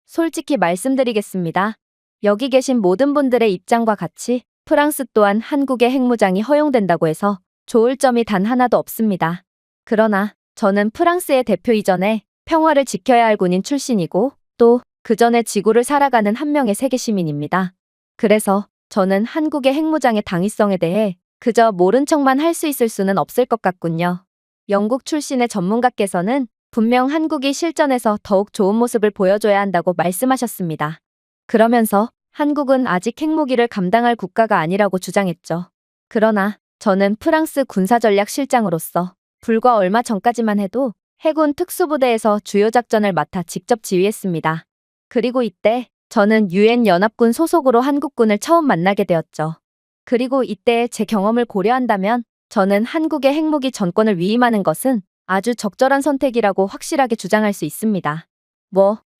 솔직히 말씀드리겠습니다. 여기 계신 모든 분들의 입장과 같이 프랑스 또한 한국의 핵무장이 허용된다고 해서 좋을 점이 단 하나도 없습니다. 그러나 저는 프랑스의 대표 이전에 평화를 지켜야 할 군인 출신이고 또 그 전에 지구를 살아가는 한 명의 세계 시민입니다. 그래서 저는 한국의 핵무장의 당위성에 대해 그저 모른 척만 할 수 있을 수는 없을 것 같군요. 영국 출신의 전문가께서는 분명 한국이 실전에서 더욱 좋은 모습을 보여줘야 한다고 말씀하셨습니다. 그러면서 한국은 아직 핵무기를 감당할 국가가 아니라고 주장했죠. 그러나 저는 프랑스 군사전략실장으로서 불과 얼마 전까지만 해도 해군 특수부대에서 주요 작전을 맡아 직접 지휘했습니다. 그리고 이때 저는 유엔 연합군 소속으로 한국군을 처음 만나게 되었죠. 그리고 이때의 제 경험을 고려한다면 저는 한국의 핵무기 전권을 위임하는 것은 아주 적절한 선택이라고 확실하게 주장할 수 있습니다.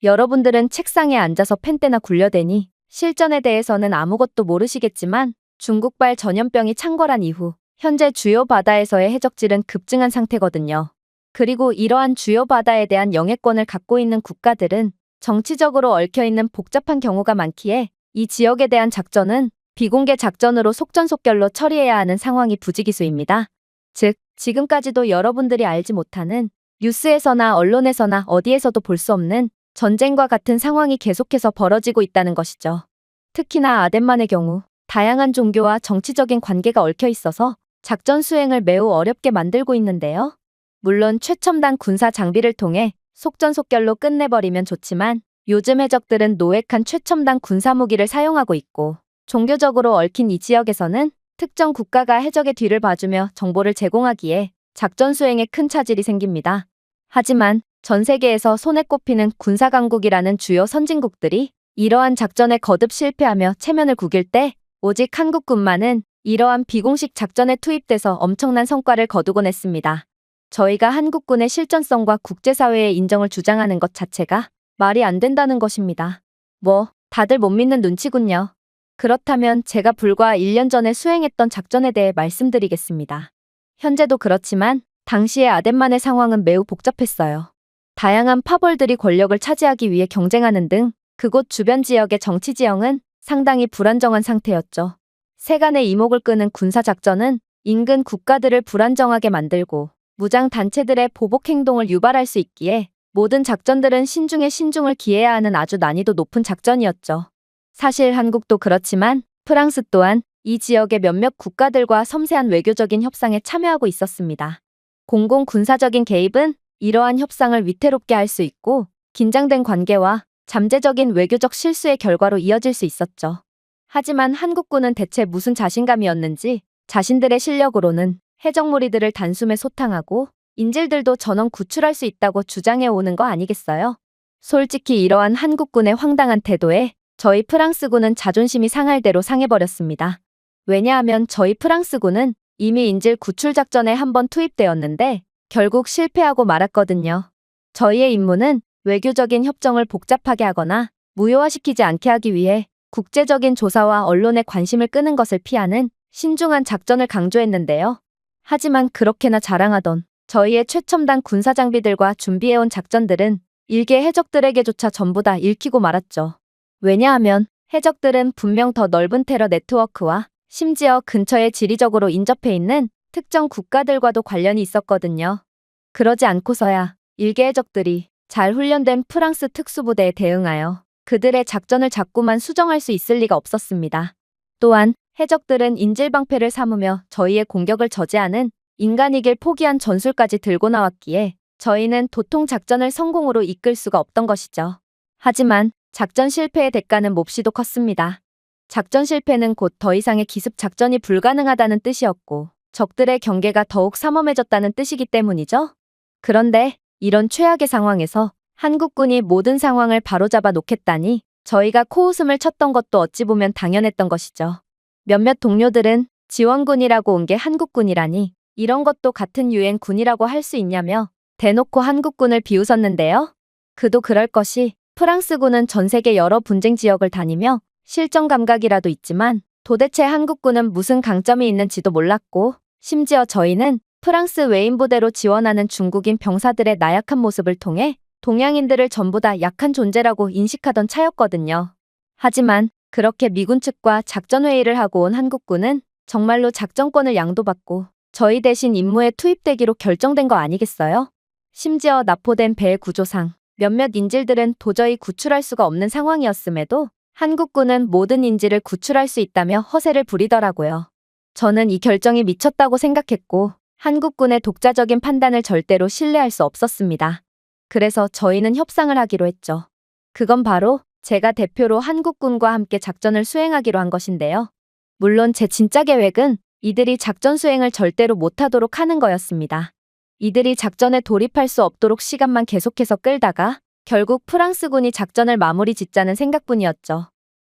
여러분들은 책상에 앉아서 펜대나 굴려대니 실전에 대해서는 아무것도 모르시겠지만 중국발 전염병이 창궐한 이후 현재 주요 바다에서의 해적질은 급증한 상태거든요. 그리고 이러한 주요 바다에 대한 영해권을 갖고 있는 국가들은 정치적으로 얽혀있는 복잡한 경우가 많기에 이 지역에 대한 작전은 비공개 작전으로 속전속결로 처리해야 하는 상황이 부지기수입니다. 즉, 지금까지도 여러분들이 알지 못하는 뉴스에서나 언론에서나 어디에서도 볼 수 없는 전쟁과 같은 상황이 계속해서 벌어지고 있다는 것이죠. 특히나 아덴만의 경우 다양한 종교와 정치적인 관계가 얽혀 있어서 작전 수행을 매우 어렵게 만들고 있는데요. 물론 최첨단 군사 장비를 통해 속전속결로 끝내버리면 좋지만 요즘 해적들은 노획한 최첨단 군사무기를 사용하고 있고 종교적으로 얽힌 이 지역에서는 특정 국가가 해적의 뒤를 봐주며 정보를 제공하기에 작전 수행에 큰 차질이 생깁니다. 하지만 전 세계에서 손에 꼽히는 군사강국이라는 주요 선진국들이 이러한 작전에 거듭 실패하며 체면을 구길 때 오직 한국군만은 이러한 비공식 작전에 투입돼서 엄청난 성과를 거두곤 했습니다. 저희가 한국군의 실전성과 국제사회의 인정을 주장하는 것 자체가 말이 안 된다는 것입니다. 다들 못 믿는 눈치군요. 그렇다면 제가 불과 1년 전에 수행했던 작전에 대해 말씀드리겠습니다. 현재도 그렇지만 당시의 아덴만의 상황은 매우 복잡했어요. 다양한 파벌들이 권력을 차지하기 위해 경쟁하는 등 그곳 주변 지역의 정치 지형은 상당히 불안정한 상태였죠. 세간의 이목을 끄는 군사작전은 인근 국가들을 불안정하게 만들고 무장 단체들의 보복 행동을 유발할 수 있기에 모든 작전들은 신중에 신중을 기해야 하는 아주 난이도 높은 작전이었죠. 사실 한국도 그렇지만 프랑스 또한 이 지역의 몇몇 국가들과 섬세한 외교적인 협상에 참여하고 있었습니다. 공공 군사적인 개입은 이러한 협상을 위태롭게 할 수 있고 긴장된 관계와 잠재적인 외교적 실수의 결과로 이어질 수 있었죠. 하지만 한국군은 대체 무슨 자신감이었는지 자신들의 실력으로는 해적 무리들을 단숨에 소탕하고 인질들도 전원 구출할 수 있다고 주장해 오는 거 아니겠어요? 솔직히 이러한 한국군의 황당한 태도에 저희 프랑스군은 자존심이 상할 대로 상해버렸습니다. 왜냐하면 저희 프랑스군은 이미 인질 구출 작전에 한번 투입되었는데 결국 실패하고 말았거든요. 저희의 임무는 외교적인 협정을 복잡하게 하거나 무효화시키지 않게 하기 위해 국제적인 조사와 언론의 관심을 끄는 것을 피하는 신중한 작전을 강조했는데요. 하지만 그렇게나 자랑하던 저희의 최첨단 군사 장비들과 준비해온 작전들은 일개 해적들에게조차 전부 다 읽히고 말았죠. 왜냐하면 해적들은 분명 더 넓은 테러 네트워크와 심지어 근처에 지리적으로 인접해 있는 특정 국가들과도 관련이 있었거든요. 그러지 않고서야 일개 해적들이 잘 훈련된 프랑스 특수부대에 대응하여 그들의 작전을 자꾸만 수정할 수 있을 리가 없었습니다. 또한 해적들은 인질방패를 삼으며 저희의 공격을 저지하는 인간이길 포기한 전술까지 들고 나왔기에 저희는 도통 작전을 성공으로 이끌 수가 없던 것이죠. 하지만 작전 실패의 대가는 몹시도 컸습니다. 작전 실패는 곧 더 이상의 기습 작전이 불가능하다는 뜻이었고 적들의 경계가 더욱 삼엄해졌다는 뜻이기 때문이죠. 그런데 이런 최악의 상황에서 한국군이 모든 상황을 바로잡아 놓겠다니 저희가 코웃음을 쳤던 것도 어찌 보면 당연했던 것이죠. 몇몇 동료들은 지원군이라고 온 게 한국군이라니 이런 것도 같은 유엔 군이라고 할 수 있냐며 대놓고 한국군을 비웃었는데요. 그도 그럴 것이 프랑스군은 전 세계 여러 분쟁 지역을 다니며 실전 감각이라도 있지만 도대체 한국군은 무슨 강점이 있는지도 몰랐고 심지어 저희는 프랑스 외인부대로 지원하는 중국인 병사들의 나약한 모습을 통해 동양인들을 전부 다 약한 존재라고 인식하던 차였거든요. 하지만 그렇게 미군 측과 작전회의를 하고 온 한국군은 정말로 작전권을 양도받고 저희 대신 임무에 투입되기로 결정된 거 아니겠어요? 심지어 납포된 배의 구조상 몇몇 인질들은 도저히 구출할 수가 없는 상황이었음에도 한국군은 모든 인질을 구출할 수 있다며 허세를 부리더라고요. 저는 이 결정이 미쳤다고 생각했고 한국군의 독자적인 판단을 절대로 신뢰할 수 없었습니다. 그래서 저희는 협상을 하기로 했죠. 그건 바로 제가 대표로 한국군과 함께 작전을 수행하기로 한 것인데요. 물론 제 진짜 계획은 이들이 작전 수행을 절대로 못하도록 하는 거였습니다. 이들이 작전에 돌입할 수 없도록 시간만 계속해서 끌다가 결국 프랑스군이 작전을 마무리 짓자는 생각뿐이었죠.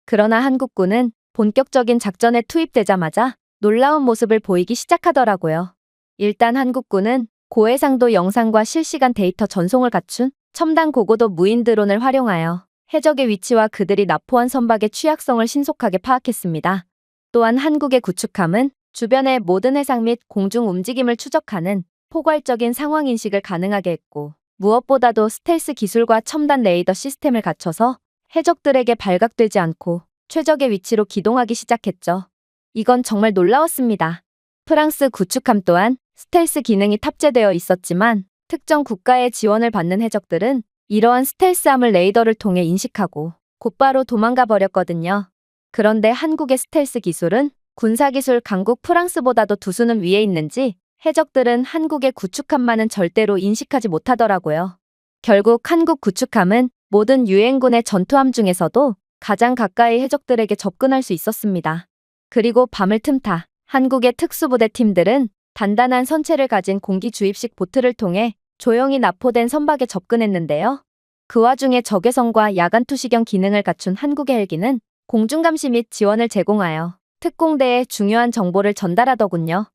그러나 한국군은 본격적인 작전에 투입되자마자 놀라운 모습을 보이기 시작하더라고요. 일단 한국군은 고해상도 영상과 실시간 데이터 전송을 갖춘 첨단 고고도 무인 드론을 활용하여 해적의 위치와 그들이 납포한 선박의 취약성을 신속하게 파악했습니다. 또한 한국의 구축함은 주변의 모든 해상 및 공중 움직임을 추적하는 포괄적인 상황 인식을 가능하게 했고 무엇보다도 스텔스 기술과 첨단 레이더 시스템을 갖춰서 해적들에게 발각되지 않고 최적의 위치로 기동하기 시작했죠. 이건 정말 놀라웠습니다. 프랑스 구축함 또한 스텔스 기능이 탑재되어 있었지만 특정 국가의 지원을 받는 해적들은 이러한 스텔스함을 레이더를 통해 인식하고 곧바로 도망가 버렸거든요. 그런데 한국의 스텔스 기술은 군사기술 강국 프랑스보다도 두 수는 위에 있는지 해적들은 한국의 구축함만은 절대로 인식하지 못하더라고요. 결국 한국 구축함은 모든 유엔군의 전투함 중에서도 가장 가까이 해적들에게 접근할 수 있었습니다. 그리고 밤을 틈타 한국의 특수부대 팀들은 단단한 선체를 가진 공기 주입식 보트를 통해 조용히 납포된 선박에 접근했는데요. 그 와중에 적외선과 야간 투시경 기능을 갖춘 한국의 헬기는 공중감시 및 지원을 제공하여 특공대에 중요한 정보를 전달하더군요.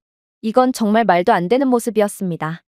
이건 정말 말도 안 되는 모습이었습니다.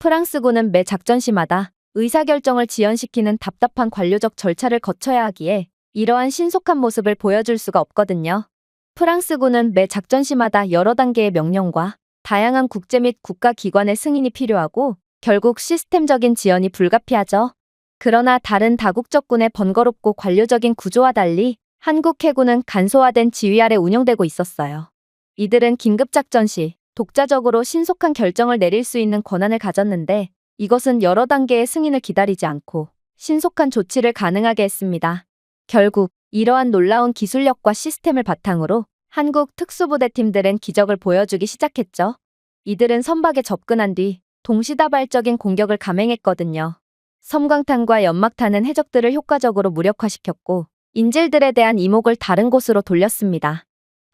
프랑스군은 매 작전 시마다 의사결정을 지연시키는 답답한 관료적 절차를 거쳐야 하기에 이러한 신속한 모습을 보여줄 수가 없거든요. 프랑스군은 매 작전 시마다 여러 단계의 명령과 다양한 국제 및 국가기관의 승인이 필요하고 결국 시스템적인 지연이 불가피하죠. 그러나 다른 다국적군의 번거롭고 관료적인 구조와 달리 한국 해군은 간소화된 지휘 아래 운영되고 있었어요. 이들은 긴급작전 시 독자적으로 신속한 결정을 내릴 수 있는 권한을 가졌는데 이것은 여러 단계의 승인을 기다리지 않고 신속한 조치를 가능하게 했습니다. 결국 이러한 놀라운 기술력과 시스템을 바탕으로 한국 특수부대팀들은 기적을 보여주기 시작했죠. 이들은 선박에 접근한 뒤 동시다발적인 공격을 감행했거든요. 섬광탄과 연막탄은 해적들을 효과적으로 무력화시켰고 인질들에 대한 이목을 다른 곳으로 돌렸습니다.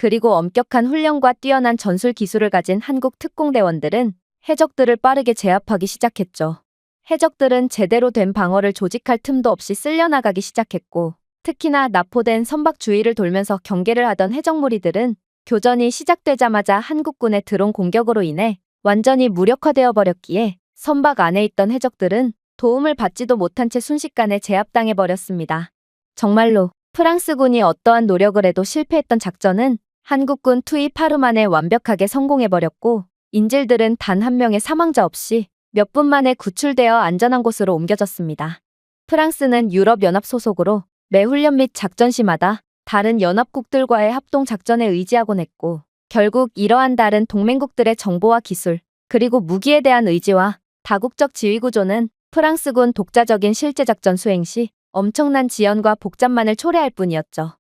그리고 엄격한 훈련과 뛰어난 전술 기술을 가진 한국 특공대원들은 해적들을 빠르게 제압하기 시작했죠. 해적들은 제대로 된 방어를 조직할 틈도 없이 쓸려나가기 시작했고 특히나 납포된 선박 주위를 돌면서 경계를 하던 해적 무리들은 교전이 시작되자마자 한국군의 드론 공격으로 인해 완전히 무력화되어 버렸기에 선박 안에 있던 해적들은 도움을 받지도 못한 채 순식간에 제압당해 버렸습니다. 정말로 프랑스군이 어떠한 노력을 해도 실패했던 작전은 한국군 투입 하루 만에 완벽하게 성공해버렸고 인질들은 단 한 명의 사망자 없이 몇 분 만에 구출되어 안전한 곳으로 옮겨졌습니다. 프랑스는 유럽연합 소속으로 매 훈련 및 작전 시마다 다른 연합국들과의 합동작전에 의지하곤 했고 결국 이러한 다른 동맹국들의 정보와 기술 그리고 무기에 대한 의지와 다국적 지휘구조는 프랑스군 독자적인 실제작전 수행 시 엄청난 지연과 복잡만을 초래할 뿐이었죠.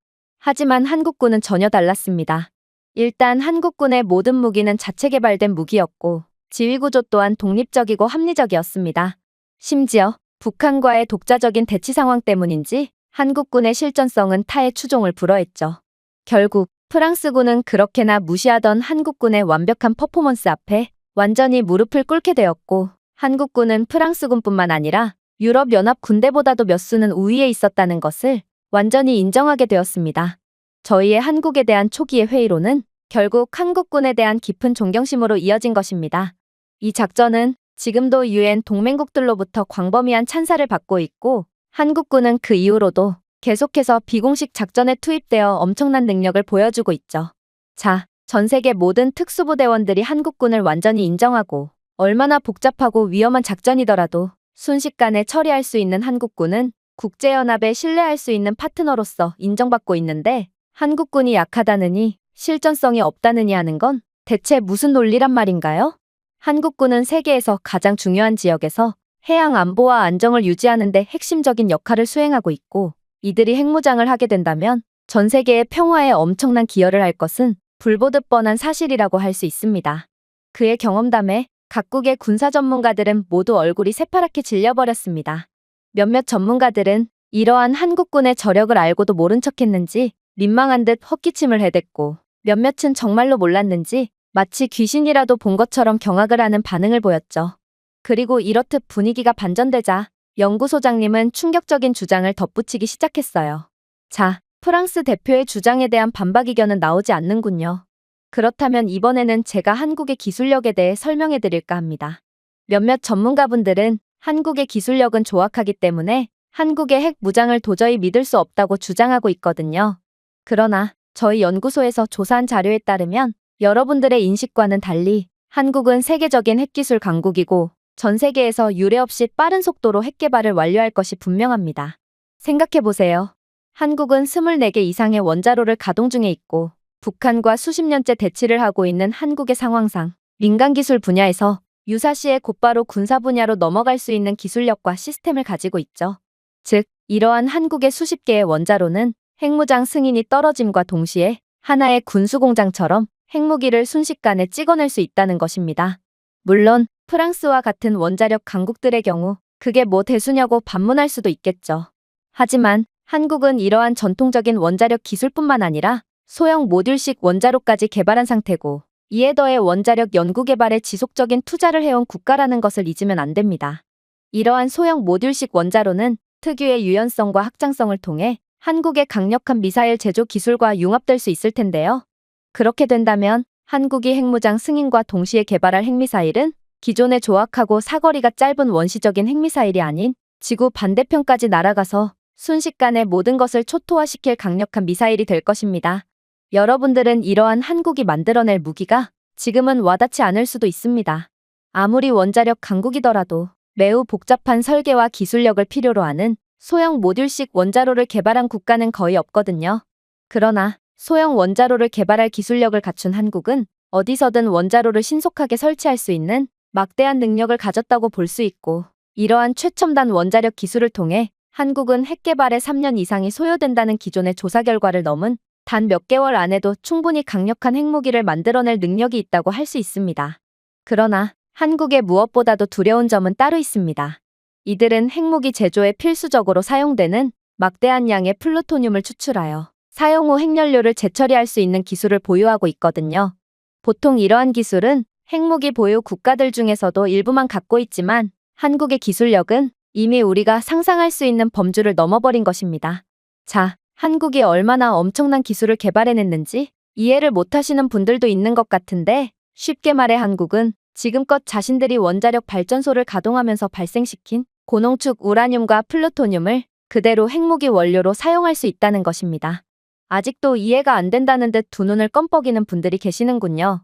하지만 한국군은 전혀 달랐습니다. 일단 한국군의 모든 무기는 자체 개발된 무기였고 지휘구조 또한 독립적이고 합리적이었습니다. 심지어 북한과의 독자적인 대치 상황 때문인지 한국군의 실전성은 타의 추종을 불허했죠. 결국 프랑스군은 그렇게나 무시하던 한국군의 완벽한 퍼포먼스 앞에 완전히 무릎을 꿇게 되었고 한국군은 프랑스군뿐만 아니라 유럽연합 군대보다도 몇 수는 우위에 있었다는 것을 완전히 인정하게 되었습니다. 저희의 한국에 대한 초기의 회의로는 결국 한국군에 대한 깊은 존경심으로 이어진 것입니다. 이 작전은 지금도 유엔 동맹국들로부터 광범위한 찬사를 받고 있고 한국군은 그 이후로도 계속해서 비공식 작전에 투입되어 엄청난 능력을 보여주고 있죠. 자, 전 세계 모든 특수부대원들이 한국군을 완전히 인정하고 얼마나 복잡하고 위험한 작전이더라도 순식간에 처리할 수 있는 한국군은 국제연합에 신뢰할 수 있는 파트너로서 인정받고 있는데 한국군이 약하다느니 실전성이 없다느니 하는 건 대체 무슨 논리란 말인가요? 한국군은 세계에서 가장 중요한 지역에서 해양 안보와 안정을 유지하는 데 핵심적인 역할을 수행하고 있고 이들이 핵무장을 하게 된다면 전 세계의 평화에 엄청난 기여를 할 것은 불보듯 뻔한 사실이라고 할 수 있습니다. 그의 경험담에 각국의 군사 전문가들은 모두 얼굴이 새파랗게 질려버렸습니다. 몇몇 전문가들은 이러한 한국군의 저력을 알고도 모른 척했는지 민망한 듯 헛기침을 해댔고 몇몇은 정말로 몰랐는지 마치 귀신이라도 본 것처럼 경악을 하는 반응을 보였죠. 그리고 이렇듯 분위기가 반전되자 연구소장님은 충격적인 주장을 덧붙이기 시작했어요. 자, 프랑스 대표의 주장에 대한 반박 의견은 나오지 않는군요. 그렇다면 이번에는 제가 한국의 기술력에 대해 설명해 드릴까 합니다. 몇몇 전문가분들은 한국의 기술력은 조악하기 때문에 한국의 핵 무장을 도저히 믿을 수 없다고 주장하고 있거든요. 그러나 저희 연구소에서 조사한 자료에 따르면 여러분들의 인식과는 달리 한국은 세계적인 핵기술 강국이고 전 세계에서 유례없이 빠른 속도로 핵 개발을 완료할 것이 분명합니다. 생각해보세요. 한국은 24개 이상의 원자로를 가동 중에 있고 북한과 수십 년째 대치를 하고 있는 한국의 상황상 민간기술 분야에서 유사시에 곧바로 군사 분야로 넘어갈 수 있는 기술력과 시스템을 가지고 있죠. 즉, 이러한 한국의 수십 개의 원자로는 핵무장 승인이 떨어짐과 동시에 하나의 군수공장처럼 핵무기를 순식간에 찍어낼 수 있다는 것입니다. 물론 프랑스와 같은 원자력 강국들의 경우 그게 뭐 대수냐고 반문할 수도 있겠죠. 하지만 한국은 이러한 전통적인 원자력 기술뿐만 아니라 소형 모듈식 원자로까지 개발한 상태고 이에 더해 원자력 연구개발에 지속적인 투자를 해온 국가라는 것을 잊으면 안 됩니다. 이러한 소형 모듈식 원자로는 특유의 유연성과 확장성을 통해 한국의 강력한 미사일 제조 기술과 융합될 수 있을 텐데요. 그렇게 된다면 한국이 핵무장 승인과 동시에 개발할 핵미사일은 기존의 조악하고 사거리가 짧은 원시적인 핵미사일이 아닌 지구 반대편까지 날아가서 순식간에 모든 것을 초토화시킬 강력한 미사일이 될 것입니다. 여러분들은 이러한 한국이 만들어낼 무기가 지금은 와닿지 않을 수도 있습니다. 아무리 원자력 강국이더라도 매우 복잡한 설계와 기술력을 필요로 하는 소형 모듈식 원자로를 개발한 국가는 거의 없거든요. 그러나 소형 원자로를 개발할 기술력을 갖춘 한국은 어디서든 원자로를 신속하게 설치할 수 있는 막대한 능력을 가졌다고 볼 수 있고, 이러한 최첨단 원자력 기술을 통해 한국은 핵 개발에 3년 이상이 소요된다는 기존의 조사 결과를 넘은 단 몇 개월 안에도 충분히 강력한 핵무기를 만들어낼 능력이 있다고 할 수 있습니다. 그러나 한국의 무엇보다도 두려운 점은 따로 있습니다. 이들은 핵무기 제조에 필수적으로 사용되는 막대한 양의 플루토늄을 추출하여 사용 후 핵연료를 재처리할 수 있는 기술을 보유하고 있거든요. 보통 이러한 기술은 핵무기 보유 국가들 중에서도 일부만 갖고 있지만 한국의 기술력은 이미 우리가 상상할 수 있는 범주를 넘어버린 것입니다. 자, 한국이 얼마나 엄청난 기술을 개발해냈는지 이해를 못하시는 분들도 있는 것 같은데, 쉽게 말해 한국은 지금껏 자신들이 원자력 발전소를 가동하면서 발생시킨 고농축 우라늄과 플루토늄을 그대로 핵무기 원료로 사용할 수 있다는 것입니다. 아직도 이해가 안 된다는 듯 두 눈을 껌뻑이는 분들이 계시는군요.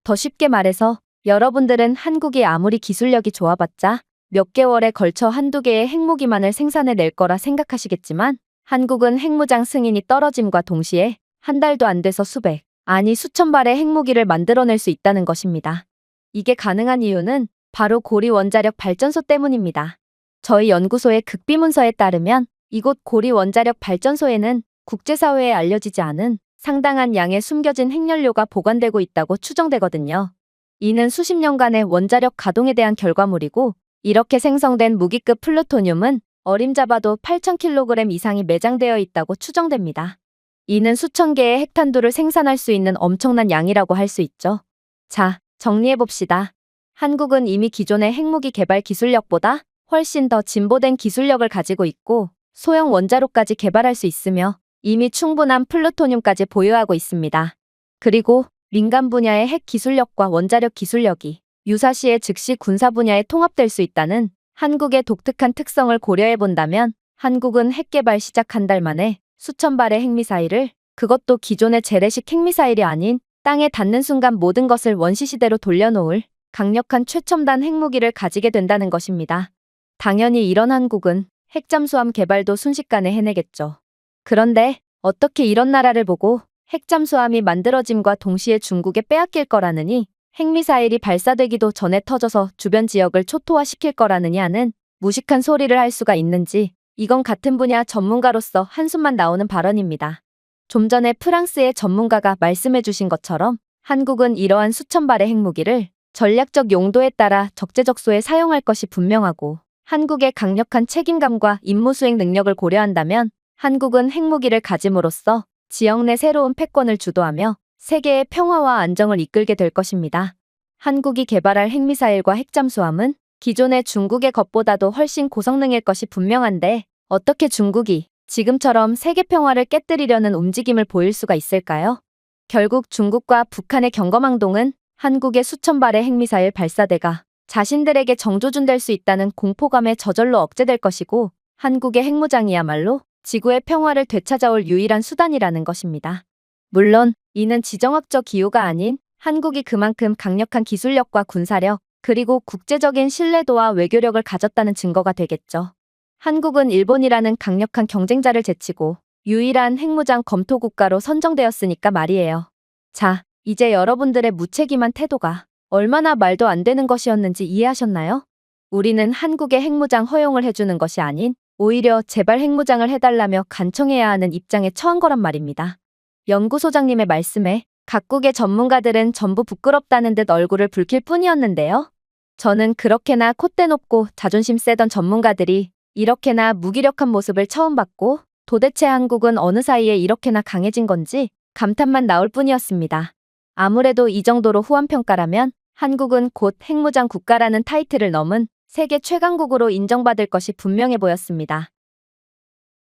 더 쉽게 말해서 여러분들은 한국이 아무리 기술력이 좋아봤자 몇 개월에 걸쳐 한두 개의 핵무기만을 생산해낼 거라 생각하시겠지만, 한국은 핵무장 승인이 떨어짐과 동시에 한 달도 안 돼서 수백, 아니 수천 발의 핵무기를 만들어낼 수 있다는 것입니다. 이게 가능한 이유는 바로 고리 원자력 발전소 때문입니다. 저희 연구소의 극비문서에 따르면 이곳 고리 원자력 발전소에는 국제사회에 알려지지 않은 상당한 양의 숨겨진 핵연료가 보관되고 있다고 추정되거든요. 이는 수십 년간의 원자력 가동에 대한 결과물이고, 이렇게 생성된 무기급 플루토늄은 어림잡아도 8,000kg 이상이 매장되어 있다고 추정됩니다. 이는 수천 개의 핵탄두를 생산할 수 있는 엄청난 양이라고 할 수 있죠. 자, 정리해봅시다. 한국은 이미 기존의 핵무기 개발 기술력보다 훨씬 더 진보된 기술력을 가지고 있고, 소형 원자로까지 개발할 수 있으며 이미 충분한 플루토늄까지 보유하고 있습니다. 그리고 민간 분야의 핵 기술력과 원자력 기술력이 유사시에 즉시 군사 분야에 통합될 수 있다는 한국의 독특한 특성을 고려해본다면, 한국은 핵 개발 시작 한 달 만에 수천 발의 핵미사일을, 그것도 기존의 재래식 핵미사일이 아닌 땅에 닿는 순간 모든 것을 원시시대로 돌려놓을 강력한 최첨단 핵무기를 가지게 된다는 것입니다. 당연히 이런 한국은 핵잠수함 개발도 순식간에 해내겠죠. 그런데 어떻게 이런 나라를 보고 핵잠수함이 만들어짐과 동시에 중국에 빼앗길 거라느니, 핵미사일이 발사되기도 전에 터져서 주변 지역을 초토화시킬 거라느니 하는 무식한 소리를 할 수가 있는지, 이건 같은 분야 전문가로서 한숨만 나오는 발언입니다. 좀 전에 프랑스의 전문가가 말씀해 주신 것처럼 한국은 이러한 수천 발의 핵무기를 전략적 용도에 따라 적재적소에 사용할 것이 분명하고, 한국의 강력한 책임감과 임무수행 능력을 고려한다면 한국은 핵무기를 가짐으로써 지역 내 새로운 패권을 주도하며 세계의 평화와 안정을 이끌게 될 것입니다. 한국이 개발할 핵미사일과 핵잠수함은 기존의 중국의 것보다도 훨씬 고성능일 것이 분명한데, 어떻게 중국이 지금처럼 세계 평화를 깨뜨리려는 움직임을 보일 수가 있을까요? 결국 중국과 북한의 경거망동은 한국의 수천 발의 핵미사일 발사대가 자신들에게 정조준될 수 있다는 공포감에 저절로 억제될 것이고, 한국의 핵무장이야말로 지구의 평화를 되찾아올 유일한 수단이라는 것입니다. 물론 이는 지정학적 이유가 아닌 한국이 그만큼 강력한 기술력과 군사력, 그리고 국제적인 신뢰도와 외교력을 가졌다는 증거가 되겠죠. 한국은 일본이라는 강력한 경쟁자를 제치고 유일한 핵무장 검토 국가로 선정되었으니까 말이에요. 자, 이제 여러분들의 무책임한 태도가 얼마나 말도 안 되는 것이었는지 이해하셨나요? 우리는 한국의 핵무장 허용을 해주는 것이 아닌 오히려 제발 핵무장을 해달라며 간청해야 하는 입장에 처한 거란 말입니다. 연구소장님의 말씀에 각국의 전문가들은 전부 부끄럽다는 듯 얼굴을 붉힐 뿐이었는데요. 저는 그렇게나 콧대 높고 자존심 세던 전문가들이 이렇게나 무기력한 모습을 처음 봤고, 도대체 한국은 어느 사이에 이렇게나 강해진 건지 감탄만 나올 뿐이었습니다. 아무래도 이 정도로 후한평가라면 한국은 곧 핵무장 국가라는 타이틀을 넘은 세계 최강국으로 인정받을 것이 분명해 보였습니다.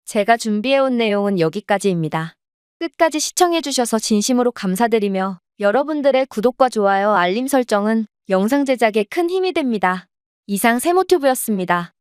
제가 준비해온 내용은 여기까지입니다. 끝까지 시청해주셔서 진심으로 감사드리며 여러분들의 구독과 좋아요, 알림 설정은 영상 제작에 큰 힘이 됩니다. 이상 세모튜브였습니다.